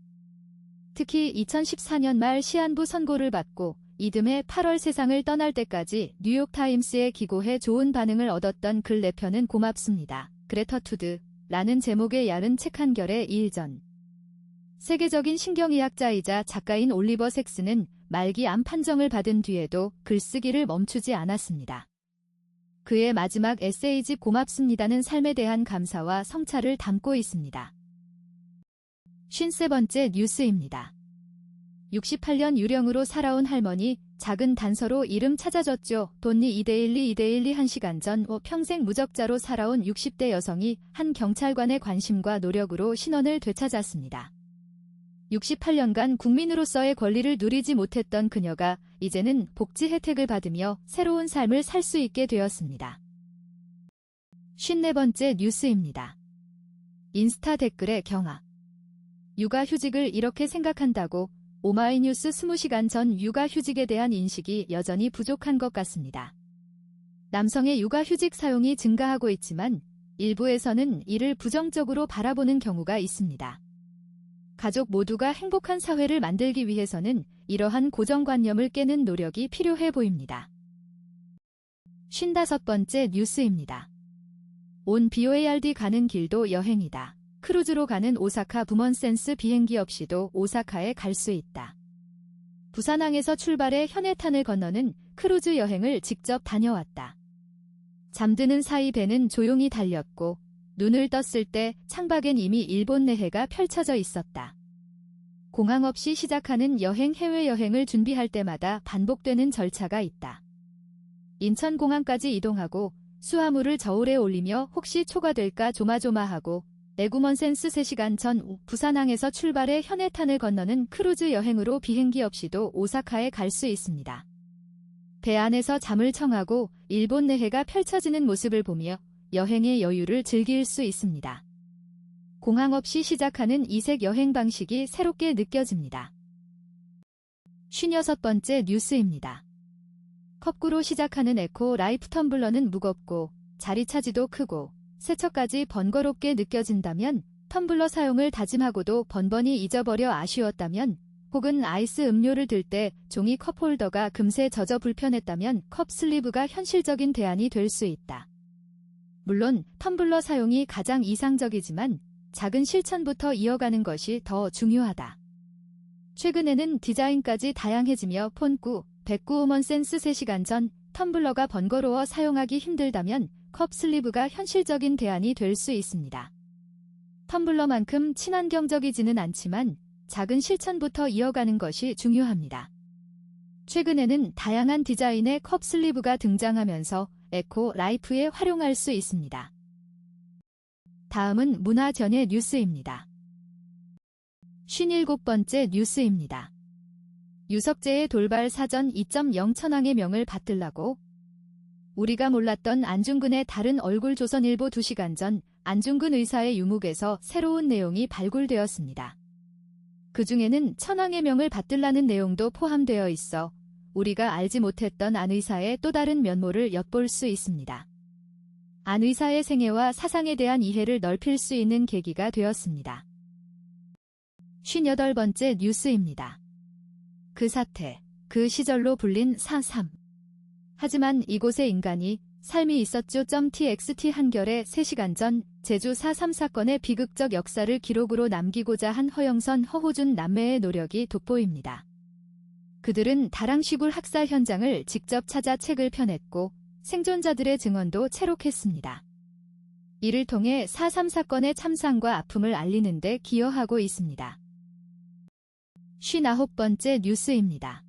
특히 2014년 말 시한부 선고를 받고 이듬해 8월 세상을 떠날 때까지 뉴욕타임스에 기고해 좋은 반응을 얻었던 글 4편은 고맙습니다. 그레터투드 라는 제목의 얇은 책 한 결의 2일 전. 세계적인 신경의학자이자 작가인 올리버 섹스는 말기 암 판정을 받은 뒤에도 글쓰기를 멈추지 않았습니다. 그의 마지막 에세이집 고맙습니다는 삶에 대한 감사와 성찰을 담고 있습니다. 53번째 뉴스입니다. 68년 유령으로 살아온 할머니, 작은 단서로 이름 찾아줬죠. 돈니 2대12 1시간 전 평생 무적자로 살아온 60대 여성이 한 경찰관의 관심과 노력으로 신원을 되찾았습니다. 68년간 국민으로서의 권리를 누리지 못했던 그녀가 이제는 복지 혜택을 받으며 새로운 삶을 살 수 있게 되었습니다. 54번째 뉴스입니다. 인스타 댓글의 경악. 육아휴직을 이렇게 생각한다고 오마이뉴스 20시간 전 육아휴직에 대한 인식이 여전히 부족한 것 같습니다. 남성의 육아휴직 사용이 증가하고 있지만 일부에서는 이를 부정적으로 바라보는 경우가 있습니다. 가족 모두가 행복한 사회를 만들기 위해서는 이러한 고정관념을 깨는 노력이 필요해 보입니다. 55번째 뉴스입니다. 온 BOARD 가는 길도 여행이다. 크루즈로 가는 오사카 부먼센스 비행기 없이도 오사카에 갈 수 있다. 부산항에서 출발해 현해탄을 건너는 크루즈 여행을 직접 다녀왔다. 잠드는 사이 배는 조용히 달렸고 눈을 떴을 때 창밖엔 이미 일본 내해가 펼쳐져 있었다. 공항 없이 시작하는 해외여행을 준비할 때마다 반복되는 절차가 있다. 인천공항까지 이동하고 수화물을 저울에 올리며 혹시 초과될까 조마조마하고 에구먼센스 3시간 전 부산항에서 출발해 현해탄을 건너는 크루즈 여행으로 비행기 없이도 오사카에 갈 수 있습니다. 배 안에서 잠을 청하고 일본 내해가 펼쳐지는 모습을 보며 여행의 여유를 즐길 수 있습니다. 공항 없이 시작하는 이색 여행 방식이 새롭게 느껴집니다. 56번째 뉴스입니다. 컵구로 시작하는 에코 라이프 텀블러는 무겁고 자리 차지도 크고 세척까지 번거롭게 느껴진다면, 텀블러 사용을 다짐하고도 번번이 잊어버려 아쉬웠다면, 혹은 아이스 음료를 들 때 종이 컵홀더가 금세 젖어 불편했다면 컵 슬리브가 현실적인 대안이 될 수 있다. 물론 텀블러 사용이 가장 이상적이지만 작은 실천부터 이어가는 것이 더 중요하다. 최근에는 디자인까지 다양해지며 폰꾸, 백구 우먼센스 3시간 전 텀블러가 번거로워 사용하기 힘들다면 컵 슬리브가 현실적인 대안이 될 수 있습니다. 텀블러만큼 친환경적이지는 않지만 작은 실천부터 이어가는 것이 중요합니다. 최근에는 다양한 디자인의 컵 슬리브가 등장하면서 에코 라이프에 활용할 수 있습니다. 다음은 문화전의 뉴스입니다. 57번째 뉴스입니다. 유석재의 돌발 사전 2.0 천왕의 명을 받들라고? 우리가 몰랐던 안중근의 다른 얼굴. 조선일보 2시간 전 안중근 의사의 유목에서 새로운 내용이 발굴되었습니다. 그 중에는 천왕의 명을 받들라는 내용도 포함되어 있어 우리가 알지 못했던 안 의사의 또 다른 면모를 엿볼 수 있습니다. 안 의사의 생애와 사상에 대한 이해를 넓힐 수 있는 계기가 되었습니다. 58번째 뉴스입니다. 그 사태, 그 시절로 불린 4.3. 하지만 이곳의 인간이 삶이 있었죠. txt 한결의 3시간 전 제주 4.3 사건의 비극적 역사를 기록으로 남기고자 한 허영선, 허호준 남매의 노력이 돋보입니다. 그들은 다랑시굴 학살 현장을 직접 찾아 책을 펴냈고 생존자들의 증언도 채록했습니다. 이를 통해 4.3 사건의 참상과 아픔을 알리는 데 기여하고 있습니다. 59번째 뉴스입니다.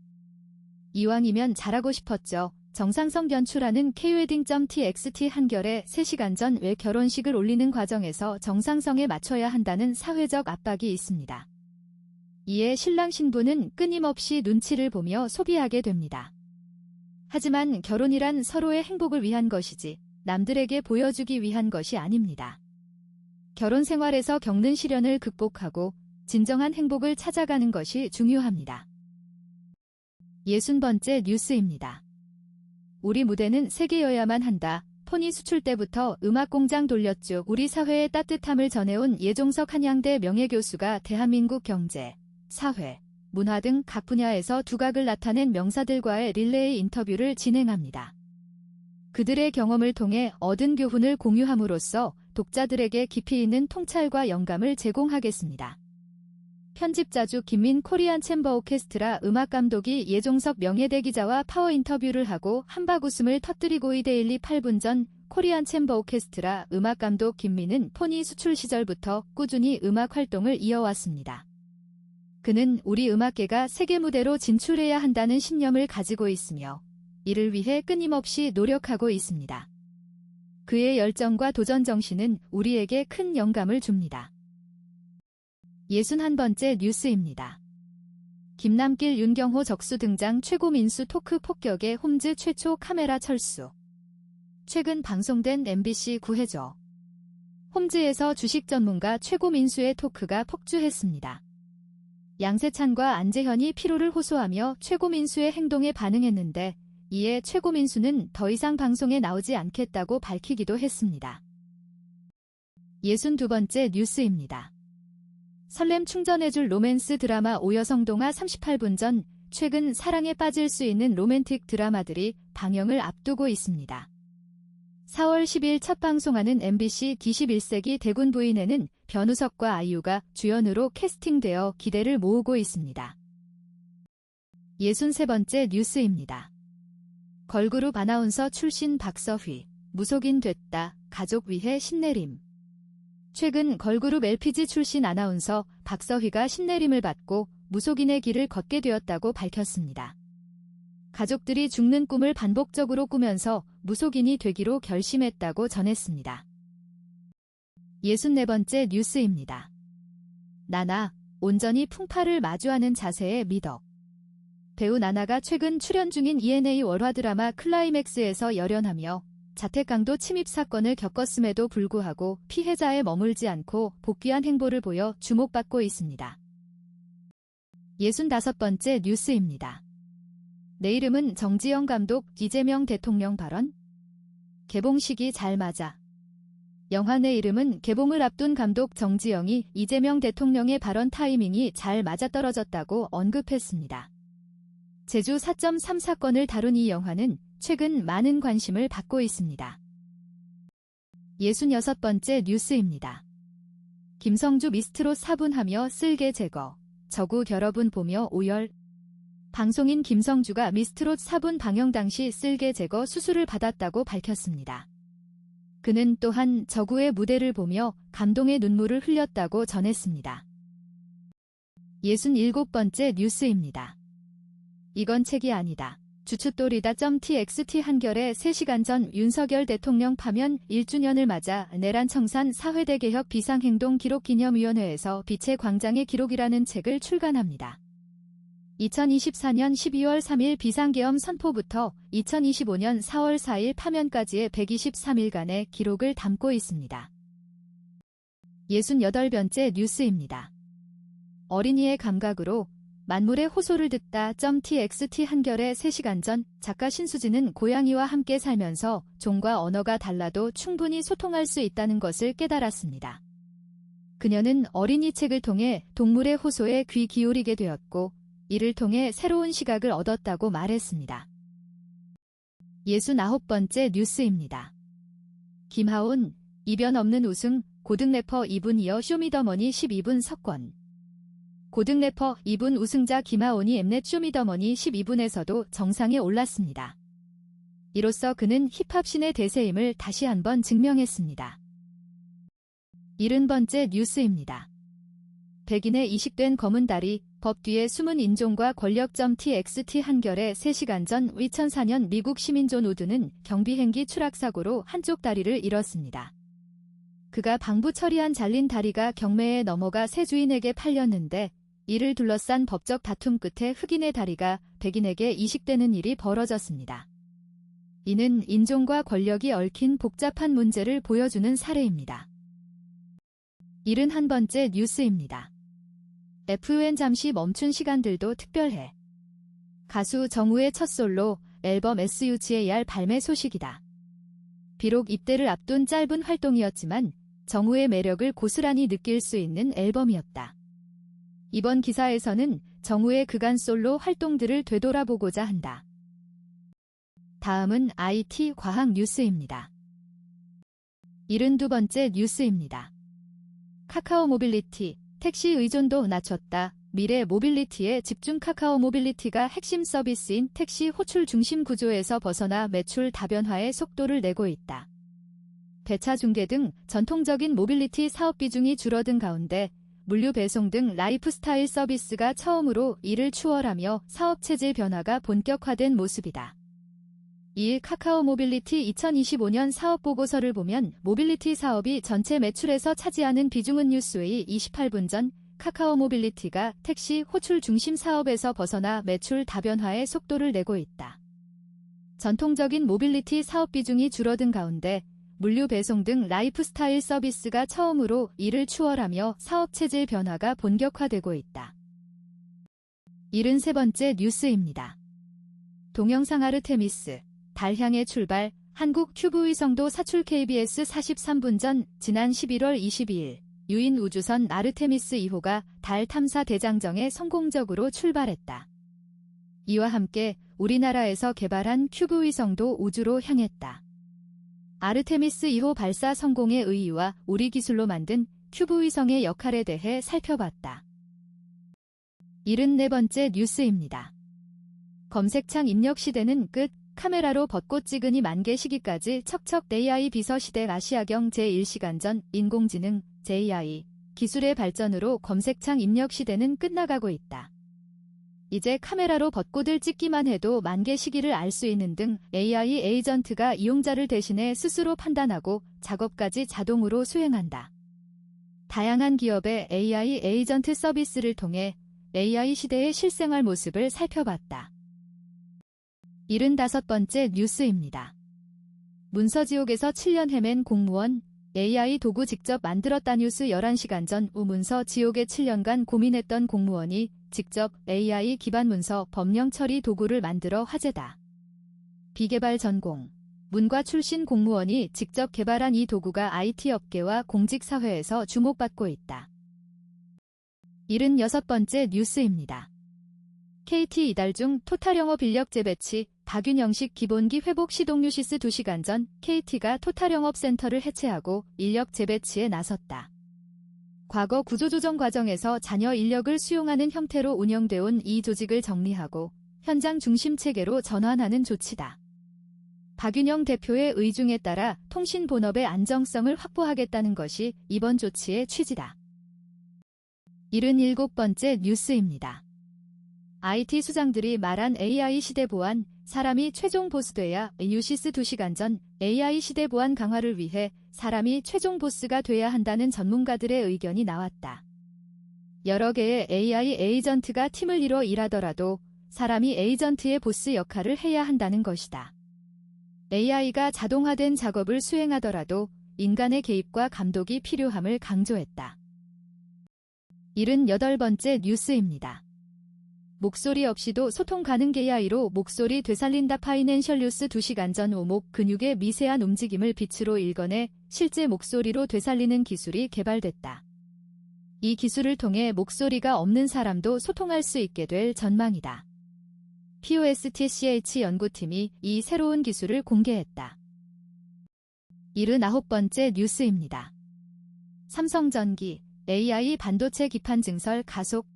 이왕이면 잘하고 싶었죠. 정상성 연출하는 kwedding.txt 한결의 3시간 전 왜 결혼식을 올리는 과정에서 정상성에 맞춰야 한다는 사회적 압박이 있습니다. 이에 신랑 신부는 끊임없이 눈치를 보며 소비하게 됩니다. 하지만 결혼이란 서로의 행복을 위한 것이지 남들에게 보여주기 위한 것이 아닙니다. 결혼 생활에서 겪는 시련을 극복하고 진정한 행복을 찾아가는 것이 중요합니다. 60번째 뉴스입니다. 우리 무대는 세계여야만 한다. 포니 수출 때부터 음악공장 돌렸죠. 우리 사회의 따뜻함을 전해온 예종석 한양대 명예교수가 대한민국 경제, 사회, 문화 등 각 분야에서 두각을 나타낸 명사들과의 릴레이 인터뷰를 진행합니다. 그들의 경험을 통해 얻은 교훈을 공유함으로써 독자들에게 깊이 있는 통찰과 영감을 제공하겠습니다. 편집자주 김민 코리안 챔버 오케스트라 음악감독이 예종석 명예대 기자와 파워 인터뷰를 하고 한박 웃음을 터뜨리고 이데일리 8분 전 코리안 챔버 오케스트라 음악감독 김민은 포니 수출 시절부터 꾸준히 음악 활동을 이어왔습니다. 그는 우리 음악계가 세계 무대로 진출해야 한다는 신념을 가지고 있으며 이를 위해 끊임없이 노력하고 있습니다. 그의 열정과 도전 정신은 우리에게 큰 영감을 줍니다. 61번째 뉴스입니다. 김남길, 윤경호 적수 등장. 최고 민수 토크 폭격의 홈즈 최초 카메라 철수. 최근 방송된 MBC 9회죠. 홈즈에서 주식 전문가 최고 민수의 토크가 폭주했습니다. 양세찬과 안재현이 피로를 호소하며 최고 민수의 행동에 반응했는데 이에 최고 민수는 더 이상 방송에 나오지 않겠다고 밝히기도 했습니다. 62번째 뉴스입니다. 설렘 충전해줄 로맨스 드라마 오여성동화 38분 전 최근 사랑에 빠질 수 있는 로맨틱 드라마들이 방영을 앞두고 있습니다. 4월 10일 첫 방송하는 MBC D11세기 대군 부인에는 변우석과 아이유가 주연으로 캐스팅되어 기대를 모으고 있습니다. 63번째 뉴스입니다. 걸그룹 아나운서 출신 박서휘, 무속인 됐다. 가족 위해 신내림. 최근 걸그룹 LPG 출신 아나운서 박서휘가 신내림을 받고 무속인의 길을 걷게 되었다고 밝혔습니다. 가족들이 죽는 꿈을 반복적으로 꾸면서 무속인이 되기로 결심했다고 전했습니다. 64번째 뉴스입니다. 나나, 온전히 풍파를 마주하는 자세의 미덕. 배우 나나가 최근 출연 중인 ENA 월화 드라마 클라이맥스에서 열연하며 자택강도 침입 사건을 겪었음에도 불구하고 피해자에 머물지 않고 복귀한 행보를 보여 주목받고 있습니다. 65번째 뉴스입니다. 내 이름은 정지영 감독 이재명 대통령 발언? 개봉 시기 잘 맞아. 영화 내 이름은 개봉을 앞둔 감독 정지영이 이재명 대통령의 발언 타이밍이 잘 맞아떨어졌다고 언급했습니다. 제주 4.3 사건을 다룬 이 영화는 최근 많은 관심을 받고 있습니다. 66번째 뉴스입니다. 김성주 미스트롯 4분하며 쓸개 제거. 저구 결합은 보며 오열. 방송인 김성주가 미스트롯 4분 방영 당시 쓸개 제거 수술을 받았다고 밝혔습니다. 그는 또한 저구의 무대를 보며 감동의 눈물을 흘렸다고 전했습니다. 67번째 뉴스입니다. 이건 책이 아니다. 주춧돌이다.txt 한결에 3시간 전 윤석열 대통령 파면 1주년을 맞아 내란 청산 사회대 개혁 비상행동 기록기념위원회에서 빛의 광장의 기록이라는 책을 출간합니다. 2024년 12월 3일 비상계엄 선포부터 2025년 4월 4일 파면까지의 123일간의 기록을 담고 있습니다. 68번째 뉴스입니다. 어린이의 감각으로 만물의 호소를 듣다.txt 한결에 3시간 전 작가 신수진은 고양이와 함께 살면서 종과 언어가 달라도 충분히 소통할 수 있다는 것을 깨달았습니다. 그녀는 어린이 책을 통해 동물의 호소에 귀 기울이게 되었고 이를 통해 새로운 시각을 얻었다고 말했습니다. 69번째 뉴스입니다. 김하온, 이변 없는 우승, 고등 래퍼 2분 이어 쇼미더머니 12분 석권. 고등 래퍼 2분 우승자 김하온이 엠넷 쇼미더머니 12분에서도 정상에 올랐습니다. 이로써 그는 힙합신의 대세임을 다시 한번 증명했습니다. 70번째 뉴스입니다. 백인의 이식된 검은 다리, 법 뒤에 숨은 인종과 권력.txt 한결에 3시간 전 2004년 미국 시민 존 우드는 경비행기 추락사고로 한쪽 다리를 잃었습니다. 그가 방부 처리한 잘린 다리가 경매에 넘어가 새 주인에게 팔렸는데 이를 둘러싼 법적 다툼 끝에 흑인의 다리가 백인에게 이식되는 일이 벌어졌습니다. 이는 인종과 권력이 얽힌 복잡한 문제를 보여주는 사례입니다. 71번째 뉴스입니다. FUN 잠시 멈춘 시간들도 특별해. 가수 정우의 첫 솔로 앨범 SUGAR 발매 소식이다. 비록 입대를 앞둔 짧은 활동이었지만 정우의 매력을 고스란히 느낄 수 있는 앨범이었다. 이번 기사에서는 정우의 그간 솔로 활동들을 되돌아보고자 한다. 다음은 IT 과학 뉴스입니다. 72번째 뉴스입니다. 카카오 모빌리티, 택시 의존도 낮췄다. 미래 모빌리티에 집중. 카카오 모빌리티가 핵심 서비스인 택시 호출 중심 구조에서 벗어나 매출 다변화의 속도를 내고 있다. 배차 중개 등 전통적인 모빌리티 사업 비중이 줄어든 가운데 물류 배송 등 라이프스타일 서비스가 처음으로 이를 추월하며 사업 체질 변화가 본격화된 모습이다. 이일 카카오 모빌리티 2025년 사업 보고서를 보면 모빌리티 사업이 전체 매출에서 차지하는 비중은 뉴스웨이 28분 전 카카오 모빌리티가 택시 호출 중심 사업에서 벗어나 매출 다변화의 속도를 내고 있다. 전통적인 모빌리티 사업 비중이 줄어든 가운데 물류 배송 등 라이프스타일 서비스가 처음으로 이를 추월하며 사업 체질 변화가 본격화되고 있다. 73번째 뉴스입니다. 동영상 아르테미스, 달 향해 출발, 한국 큐브 위성도 사출. KBS 43분 전 지난 11월 22일 유인 우주선 아르테미스 2호가 달 탐사 대장정에 성공적으로 출발했다. 이와 함께 우리나라에서 개발한 큐브 위성도 우주로 향했다. 아르테미스 2호 발사 성공의 의의와 우리 기술로 만든 큐브 위성의 역할에 대해 살펴봤다. 74번째 뉴스입니다. 검색창 입력 시대는 끝. 카메라로 벚꽃 찍으니 만개 시기까지 척척. AI 비서 시대. 아시아경 제1시간 전 인공지능 (AI) 기술의 발전으로 검색창 입력 시대는 끝나가고 있다. 이제 카메라로 벚꽃을 찍기만 해도 만개 시기를 알 수 있는 등 AI 에이전트가 이용자를 대신해 스스로 판단하고 작업까지 자동으로 수행한다. 다양한 기업의 AI 에이전트 서비스를 통해 AI 시대의 실생활 모습을 살펴봤다. 75번째 뉴스입니다. 문서지옥에서 7년 헤맨 공무원, AI 도구 직접 만들었다. 뉴스 11시간 전 문서 지옥에 7년간 고민했던 공무원이 직접 AI 기반 문서 법령 처리 도구를 만들어 화제다. 비개발 전공, 문과 출신 공무원이 직접 개발한 이 도구가 IT 업계와 공직사회에서 주목받고 있다. 76번째 뉴스입니다. KT 이달 중 토탈 영업 인력 재배치, 다균형식 기본기 회복 시동. 뉴시스 2시간 전 KT가 토탈 영업 센터를 해체하고 인력 재배치에 나섰다. 과거 구조조정 과정에서 잔여 인력을 수용하는 형태로 운영돼 온 이 조직을 정리하고 현장 중심 체계로 전환하는 조치다. 박윤영 대표의 의중에 따라 통신 본업의 안정성을 확보하겠다는 것이 이번 조치의 취지다. 77번째 뉴스입니다. IT 수장들이 말한 AI 시대 보안, 사람이 최종 보스돼야 뉴시스 2시간 전 AI 시대 보안 강화를 위해 사람이 최종 보스가 돼야 한다는 전문가들의 의견이 나왔다. 여러 개의 AI 에이전트가 팀을 이뤄 일하더라도 사람이 에이전트의 보스 역할을 해야 한다는 것이다. AI가 자동화된 작업을 수행하더라도 인간의 개입과 감독이 필요함을 강조했다. 78번째 뉴스입니다. 목소리 없이도 소통 가능 AI로 목소리 되살린다. 파이낸셜 뉴스 2시간 전 오목 근육의 미세한 움직임을 빛으로 읽어내 실제 목소리로 되살리는 기술이 개발됐다. 이 기술을 통해 목소리가 없는 사람도 소통할 수 있게 될 전망이다. POSTCH 연구팀이 이 새로운 기술을 공개했다. 79번째 뉴스입니다. 삼성전기, AI 반도체 기판 증설 가속.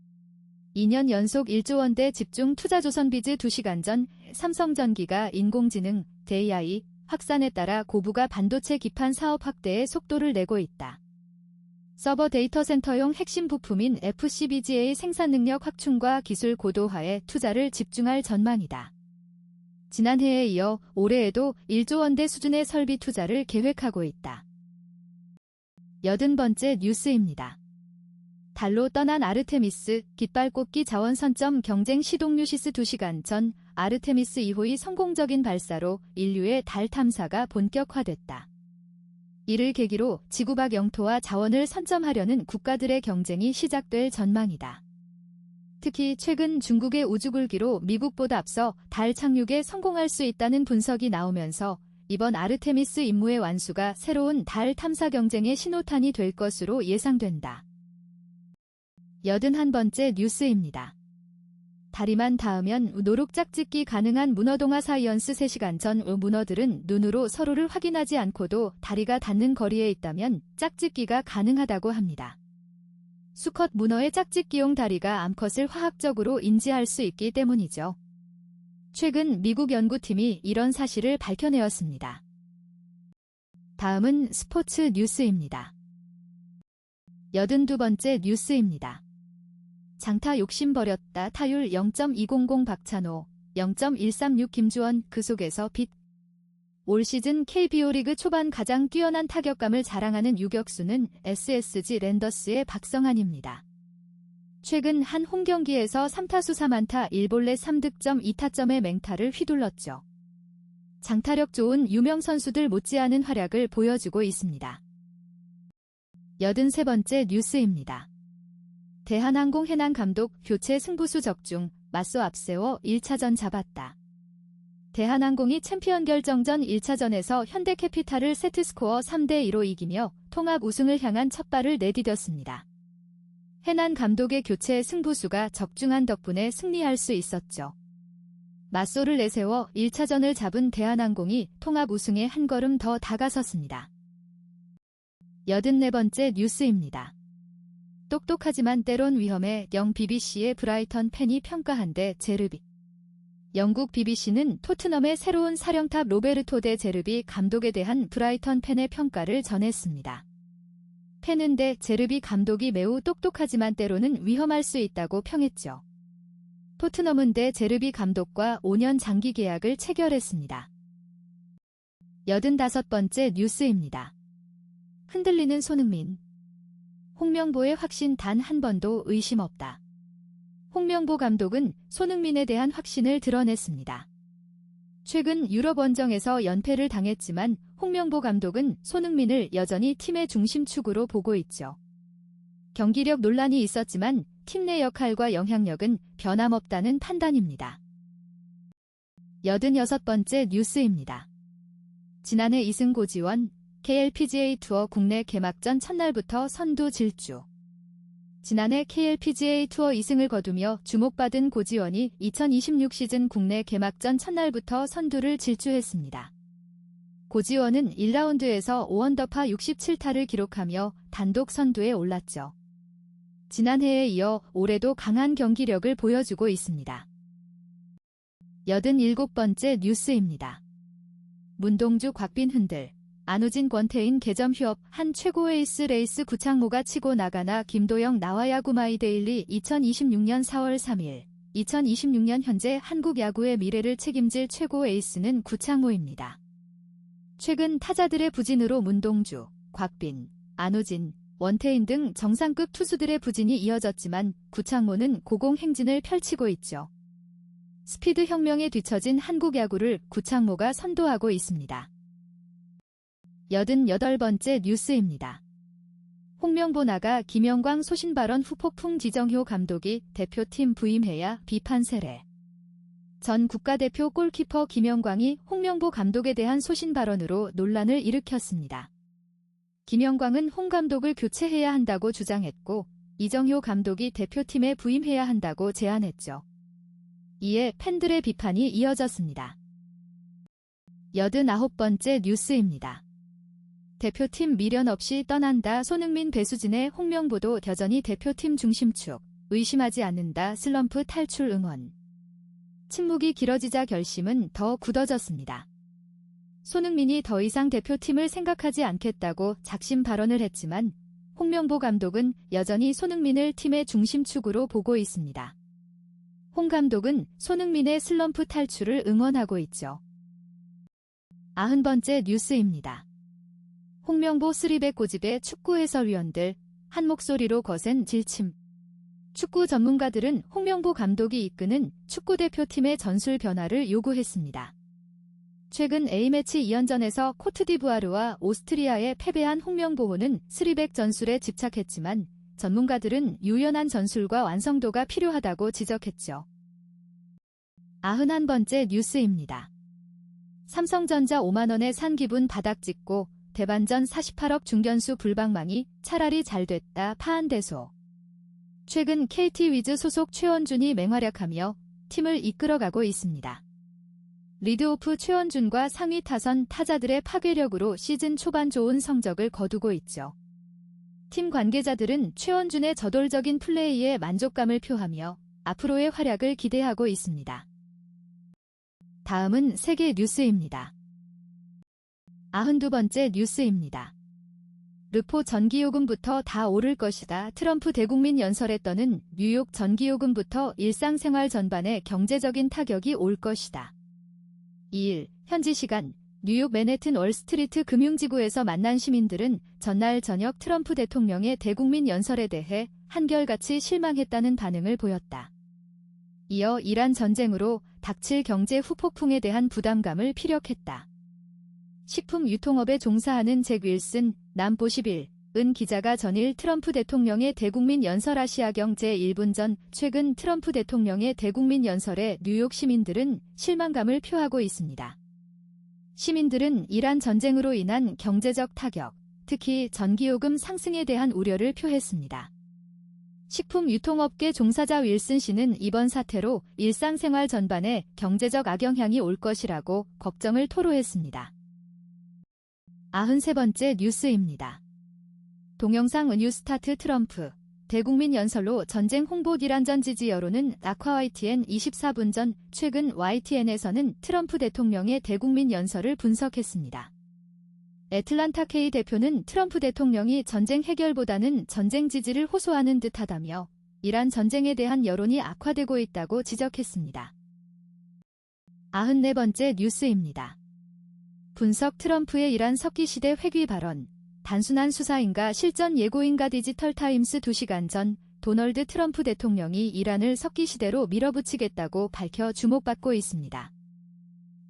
2년 연속 1조 원대 집중 투자 조선비즈 2시간 전 삼성전기가 인공지능, AI 확산에 따라 고부가 반도체 기판 사업 확대에 속도를 내고 있다. 서버 데이터 센터용 핵심 부품인 FCBGA 생산 능력 확충과 기술 고도화에 투자를 집중할 전망이다. 지난해에 이어 올해에도 1조 원대 수준의 설비 투자를 계획하고 있다. 80번째 뉴스입니다. 달로 떠난 아르테미스, 깃발꽂기 자원 선점 경쟁 시동. 뉴시스 2시간 전 아르테미스 2호의 성공적인 발사로 인류의 달 탐사가 본격화됐다. 이를 계기로 지구 밖 영토와 자원을 선점하려는 국가들의 경쟁이 시작될 전망이다. 특히 최근 중국의 우주굴기로 미국보다 앞서 달 착륙에 성공할 수 있다는 분석이 나오면서 이번 아르테미스 임무의 완수가 새로운 달 탐사 경쟁의 신호탄이 될 것으로 예상된다. 81번째 뉴스입니다. 다리만 닿으면 노룩 짝짓기 가능한 문어. 동아 사이언스 3시간 전 문어들은 눈으로 서로를 확인하지 않고도 다리가 닿는 거리에 있다면 짝짓기가 가능하다고 합니다. 수컷 문어의 짝짓기용 다리가 암컷을 화학적으로 인지할 수 있기 때문이죠. 최근 미국 연구팀이 이런 사실을 밝혀내었습니다. 다음은 스포츠 뉴스입니다. 82번째 뉴스입니다. 장타 욕심 버렸다. 타율 0.200 박찬호, 0.136 김주원. 그 속에서 빛. 올 시즌 KBO 리그 초반 가장 뛰어난 타격감을 자랑하는 유격수는 SSG 랜더스의 박성환입니다. 최근 한 홈경기에서 3타수 3안타 1볼넷 3득점 2타점의 맹타를 휘둘렀죠. 장타력 좋은 유명 선수들 못지않은 활약을 보여주고 있습니다. 83번째 뉴스입니다. 대한항공 해난 감독 교체 승부수 적중, 맞서 앞세워 1차전 잡았다. 대한항공이 챔피언 결정전 1차전에서 현대캐피탈을 세트스코어 3대2로 이기며 통합 우승을 향한 첫발을 내디뎠습니다. 해난 감독의 교체 승부수가 적중한 덕분에 승리할 수 있었죠. 맞소를 내세워 1차전을 잡은 대한항공이 통합 우승에 한 걸음 더 다가섰습니다. 84번째 뉴스입니다. 똑똑하지만 때론 위험해. 영 BBC의 브라이턴 팬이 평가한데 제르비. 영국 BBC는 토트넘의 새로운 사령탑 로베르토 데 제르비 감독에 대한 브라이턴 팬의 평가를 전했습니다. 팬은 데 제르비 감독이 매우 똑똑하지만 때로는 위험할 수 있다고 평했죠. 토트넘은 데 제르비 감독과 5년 장기 계약을 체결했습니다. 85번째 뉴스입니다. 흔들리는 손흥민. 홍명보의 확신 단 한 번도 의심 없다. 홍명보 감독은 손흥민에 대한 확신을 드러냈습니다. 최근 유럽 원정에서 연패를 당했지만 홍명보 감독은 손흥민을 여전히 팀의 중심축으로 보고 있죠. 경기력 논란이 있었지만 팀 내 역할과 영향력은 변함없다는 판단입니다. 86번째 뉴스입니다. 지난해 이승 고지원 KLPGA 투어 국내 개막전 첫날부터 선두 질주. 지난해 KLPGA 투어 2승을 거두며 주목받은 고지원이 2026 시즌 국내 개막전 첫날부터 선두를 질주했습니다. 고지원은 1라운드에서 5언더파 67타를 기록하며 단독 선두에 올랐죠. 지난해에 이어 올해도 강한 경기력을 보여주고 있습니다. 87번째 뉴스입니다. 문동주 곽빈흔들, 안우진 권태인 개점 휴업, 한 최고 에이스 레이스 구창모가 치고 나가나 김도영 나와야구 마이데일리 2026년 4월 3일 2026년 현재 한국 야구의 미래를 책임질 최고 에이스는 구창모입니다. 최근 타자들의 부진으로 문동주, 곽빈, 안우진, 원태인 등 정상급 투수들의 부진이 이어졌지만 구창모는 고공행진을 펼치고 있죠. 스피드 혁명에 뒤처진 한국 야구를 구창모가 선도하고 있습니다. 88번째 뉴스입니다. 홍명보 나가 김영광 소신 발언 후 폭풍 지정효 감독이 대표팀 부임해야 비판 세례. 전 국가대표 골키퍼 김영광이 홍명보 감독에 대한 소신 발언으로 논란을 일으켰습니다. 김영광은 홍 감독을 교체해야 한다고 주장했고 이정효 감독이 대표팀에 부임해야 한다고 제안했죠. 이에 팬들의 비판이 이어졌습니다. 89번째 뉴스입니다. 대표팀 미련 없이 떠난다. 손흥민 배수진의 홍명보도 여전히 대표팀 중심축, 의심하지 않는다. 슬럼프 탈출 응원. 침묵이 길어지자 결심은 더 굳어졌습니다. 손흥민이 더 이상 대표팀을 생각하지 않겠다고 작심 발언을 했지만 홍명보 감독은 여전히 손흥민을 팀의 중심축으로 보고 있습니다. 홍 감독은 손흥민의 슬럼프 탈출을 응원하고 있죠. 90번째 뉴스입니다. 홍명보 쓰리백 고집의 축구 해설위원들 한 목소리로 거센 질침. 축구 전문가들은 홍명보 감독이 이끄는 축구대표팀의 전술 변화를 요구했습니다. 최근 A매치 2연전에서 코트디부아르와 오스트리아에 패배한 홍명보호는 쓰리백 전술에 집착했지만 전문가들은 유연한 전술과 완성도가 필요하다고 지적했죠. 91번째 뉴스입니다. 삼성전자 5만원에 산 기분 바닥 찍고 대반전 48억 중견수 불방망이 차라리 잘됐다 파한대소. 최근 KT 위즈 소속 최원준이 맹활약하며 팀을 이끌어가고 있습니다. 리드오프 최원준과 상위 타선 타자들의 파괴력으로 시즌 초반 좋은 성적을 거두고 있죠. 팀 관계자들은 최원준의 저돌적인 플레이에 만족감을 표하며 앞으로의 활약을 기대하고 있습니다. 다음은 세계 뉴스입니다. 92번째 뉴스입니다. 르포 전기요금부터 다 오를 것이다. 트럼프 대국민 연설에 떠는 뉴욕 전기요금부터 일상생활 전반에 경제적인 타격이 올 것이다. 2일 현지 시간 뉴욕 맨해튼 월스트리트 금융지구에서 만난 시민들은 전날 저녁 트럼프 대통령의 대국민 연설에 대해 한결같이 실망했다는 반응을 보였다. 이어 이란 전쟁으로 닥칠 경제 후폭풍에 대한 부담감을 피력했다. 식품 유통업에 종사하는 잭 윌슨, 남보11은 기자가 전일 트럼프 대통령의 대국민 연설 아시아경 제1분 전 최근 트럼프 대통령의 대국민 연설에 뉴욕 시민들은 실망감을 표하고 있습니다. 시민들은 이란 전쟁으로 인한 경제적 타격, 특히 전기요금 상승에 대한 우려를 표했습니다. 식품 유통업계 종사자 윌슨 씨는 이번 사태로 일상생활 전반에 경제적 악영향이 올 것이라고 걱정을 토로했습니다. 93번째 뉴스입니다. 동영상 뉴스타트 트럼프 대국민 연설로 전쟁 홍보 이란전 지지 여론은 아쿠아 YTN 24분 전 최근 YTN에서는 트럼프 대통령의 대국민 연설을 분석했습니다. 애틀란타 K 대표는 트럼프 대통령이 전쟁 해결보다는 전쟁 지지를 호소하는 듯하다며 이란 전쟁에 대한 여론이 악화되고 있다고 지적했습니다. 94번째 뉴스입니다. 분석 트럼프의 이란 석기시대 회귀 발언. 단순한 수사인가 실전 예고인가 디지털타임스 2시간 전 도널드 트럼프 대통령이 이란을 석기시대로 밀어붙이겠다고 밝혀 주목받고 있습니다.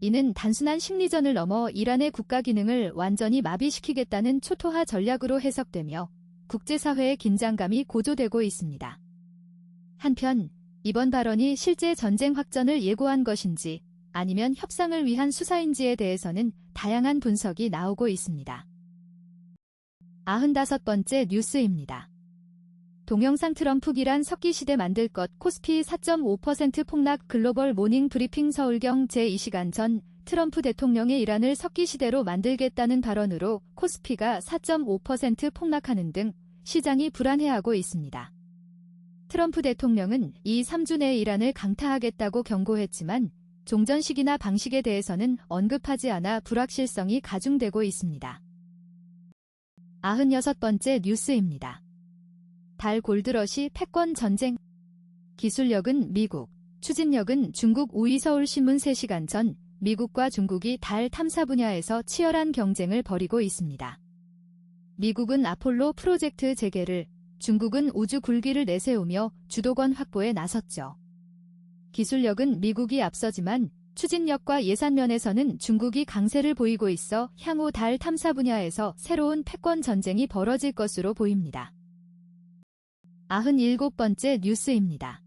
이는 단순한 심리전을 넘어 이란의 국가 기능을 완전히 마비시키겠다는 초토화 전략으로 해석되며 국제사회의 긴장감이 고조되고 있습니다. 한편 이번 발언이 실제 전쟁 확전을 예고한 것인지 아니면 협상을 위한 수사인지에 대해서는 다양한 분석이 나오고 있습니다. 95번째 뉴스입니다. 동영상 트럼프 이란 석기시대 만들 것 코스피 4.5% 폭락 글로벌 모닝 브리핑 서울경 제2시간 전 트럼프 대통령의 이란을 석기시대로 만들겠다는 발언으로 코스피가 4.5% 폭락하는 등 시장이 불안해하고 있습니다. 트럼프 대통령은 이 3주 내에 이란을 강타하겠다고 경고했지만 종전 시기나 방식에 대해서는 언급하지 않아 불확실성이 가중되고 있습니다. 96번째 뉴스입니다. 달 골드러시 패권 전쟁. 기술력은 미국, 추진력은 중국. 우이 서울신문 3시간 전 미국과 중국이 달 탐사 분야에서 치열한 경쟁을 벌이고 있습니다. 미국은 아폴로 프로젝트 재개를, 중국은 우주 굴기를 내세우며 주도권 확보에 나섰죠. 기술력은 미국이 앞서지만 추진력과 예산 면에서는 중국이 강세를 보이고 있어 향후 달 탐사 분야에서 새로운 패권 전쟁이 벌어질 것으로 보입니다. 97번째 뉴스입니다.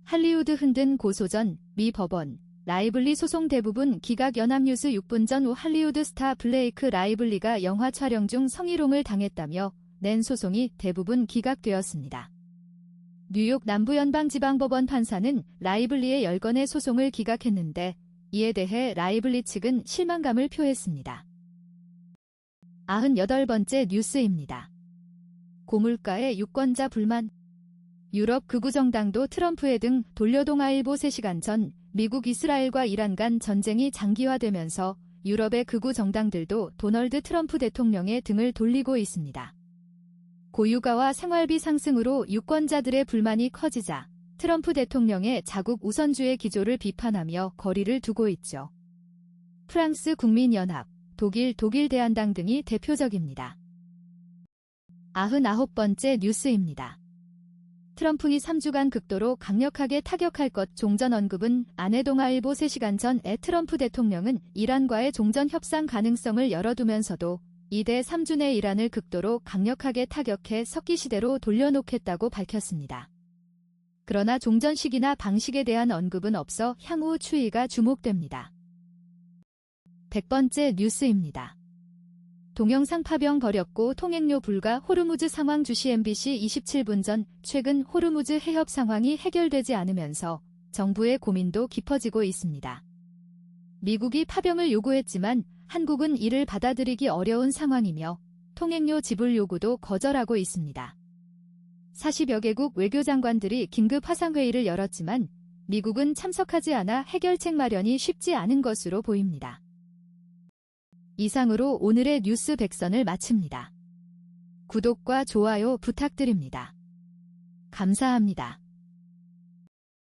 할리우드 흔든 고소전, 미 법원, 라이블리 소송. 대부분 기각. 연합뉴스 6분 전 할리우드 스타 블레이크 라이블리가 영화 촬영 중 성희롱을 당했다며 낸 소송이 대부분 기각되었습니다. 뉴욕 남부연방지방법원 판사는 라이블리의 10건의 소송을 기각했는데 이에 대해 라이블리 측은 실망감을 표했습니다. 98번째 뉴스입니다. 고물가의 유권자 불만. 유럽 극우 정당도 트럼프의 등 돌려동아일보 3시간 전 미국 이스라엘과 이란 간 전쟁이 장기화되면서 유럽의 극우 정당들도 도널드 트럼프 대통령의 등을 돌리고 있습니다. 고유가와 생활비 상승으로 유권자들의 불만이 커지자 트럼프 대통령의 자국 우선주의 기조를 비판하며 거리를 두고 있죠. 프랑스 국민연합, 독일 대한당 등이 대표적입니다. 99번째 뉴스입니다. 트럼프가 3주간 극도로 강력하게 타격할 것. 종전 언급은 아내동아일보 3시간 전에 트럼프 대통령은 이란과의 종전 협상 가능성을 열어두면서도 이대 3주 내 이란을 극도로 강력하게 타격해 석기시대로 돌려놓겠다고 밝혔습니다. 그러나 종전 시기나 방식에 대한 언급은 없어 향후 추이가 주목됩니다. 100번째 뉴스입니다. 동영상 파병 벌였고 통행료 불가. 호르무즈 상황. 주시 MBC 27분 전 최근 호르무즈 해협 상황이 해결되지 않으면서 정부의 고민도 깊어지고 있습니다. 미국이 파병을 요구했지만 한국은 이를 받아들이기 어려운 상황이며 통행료 지불 요구도 거절하고 있습니다. 40여 개국 외교장관들이 긴급 화상회의를 열었지만 미국은 참석하지 않아 해결책 마련이 쉽지 않은 것으로 보입니다. 이상으로 오늘의 뉴스 백선을 마칩니다. 구독과 좋아요 부탁드립니다. 감사합니다.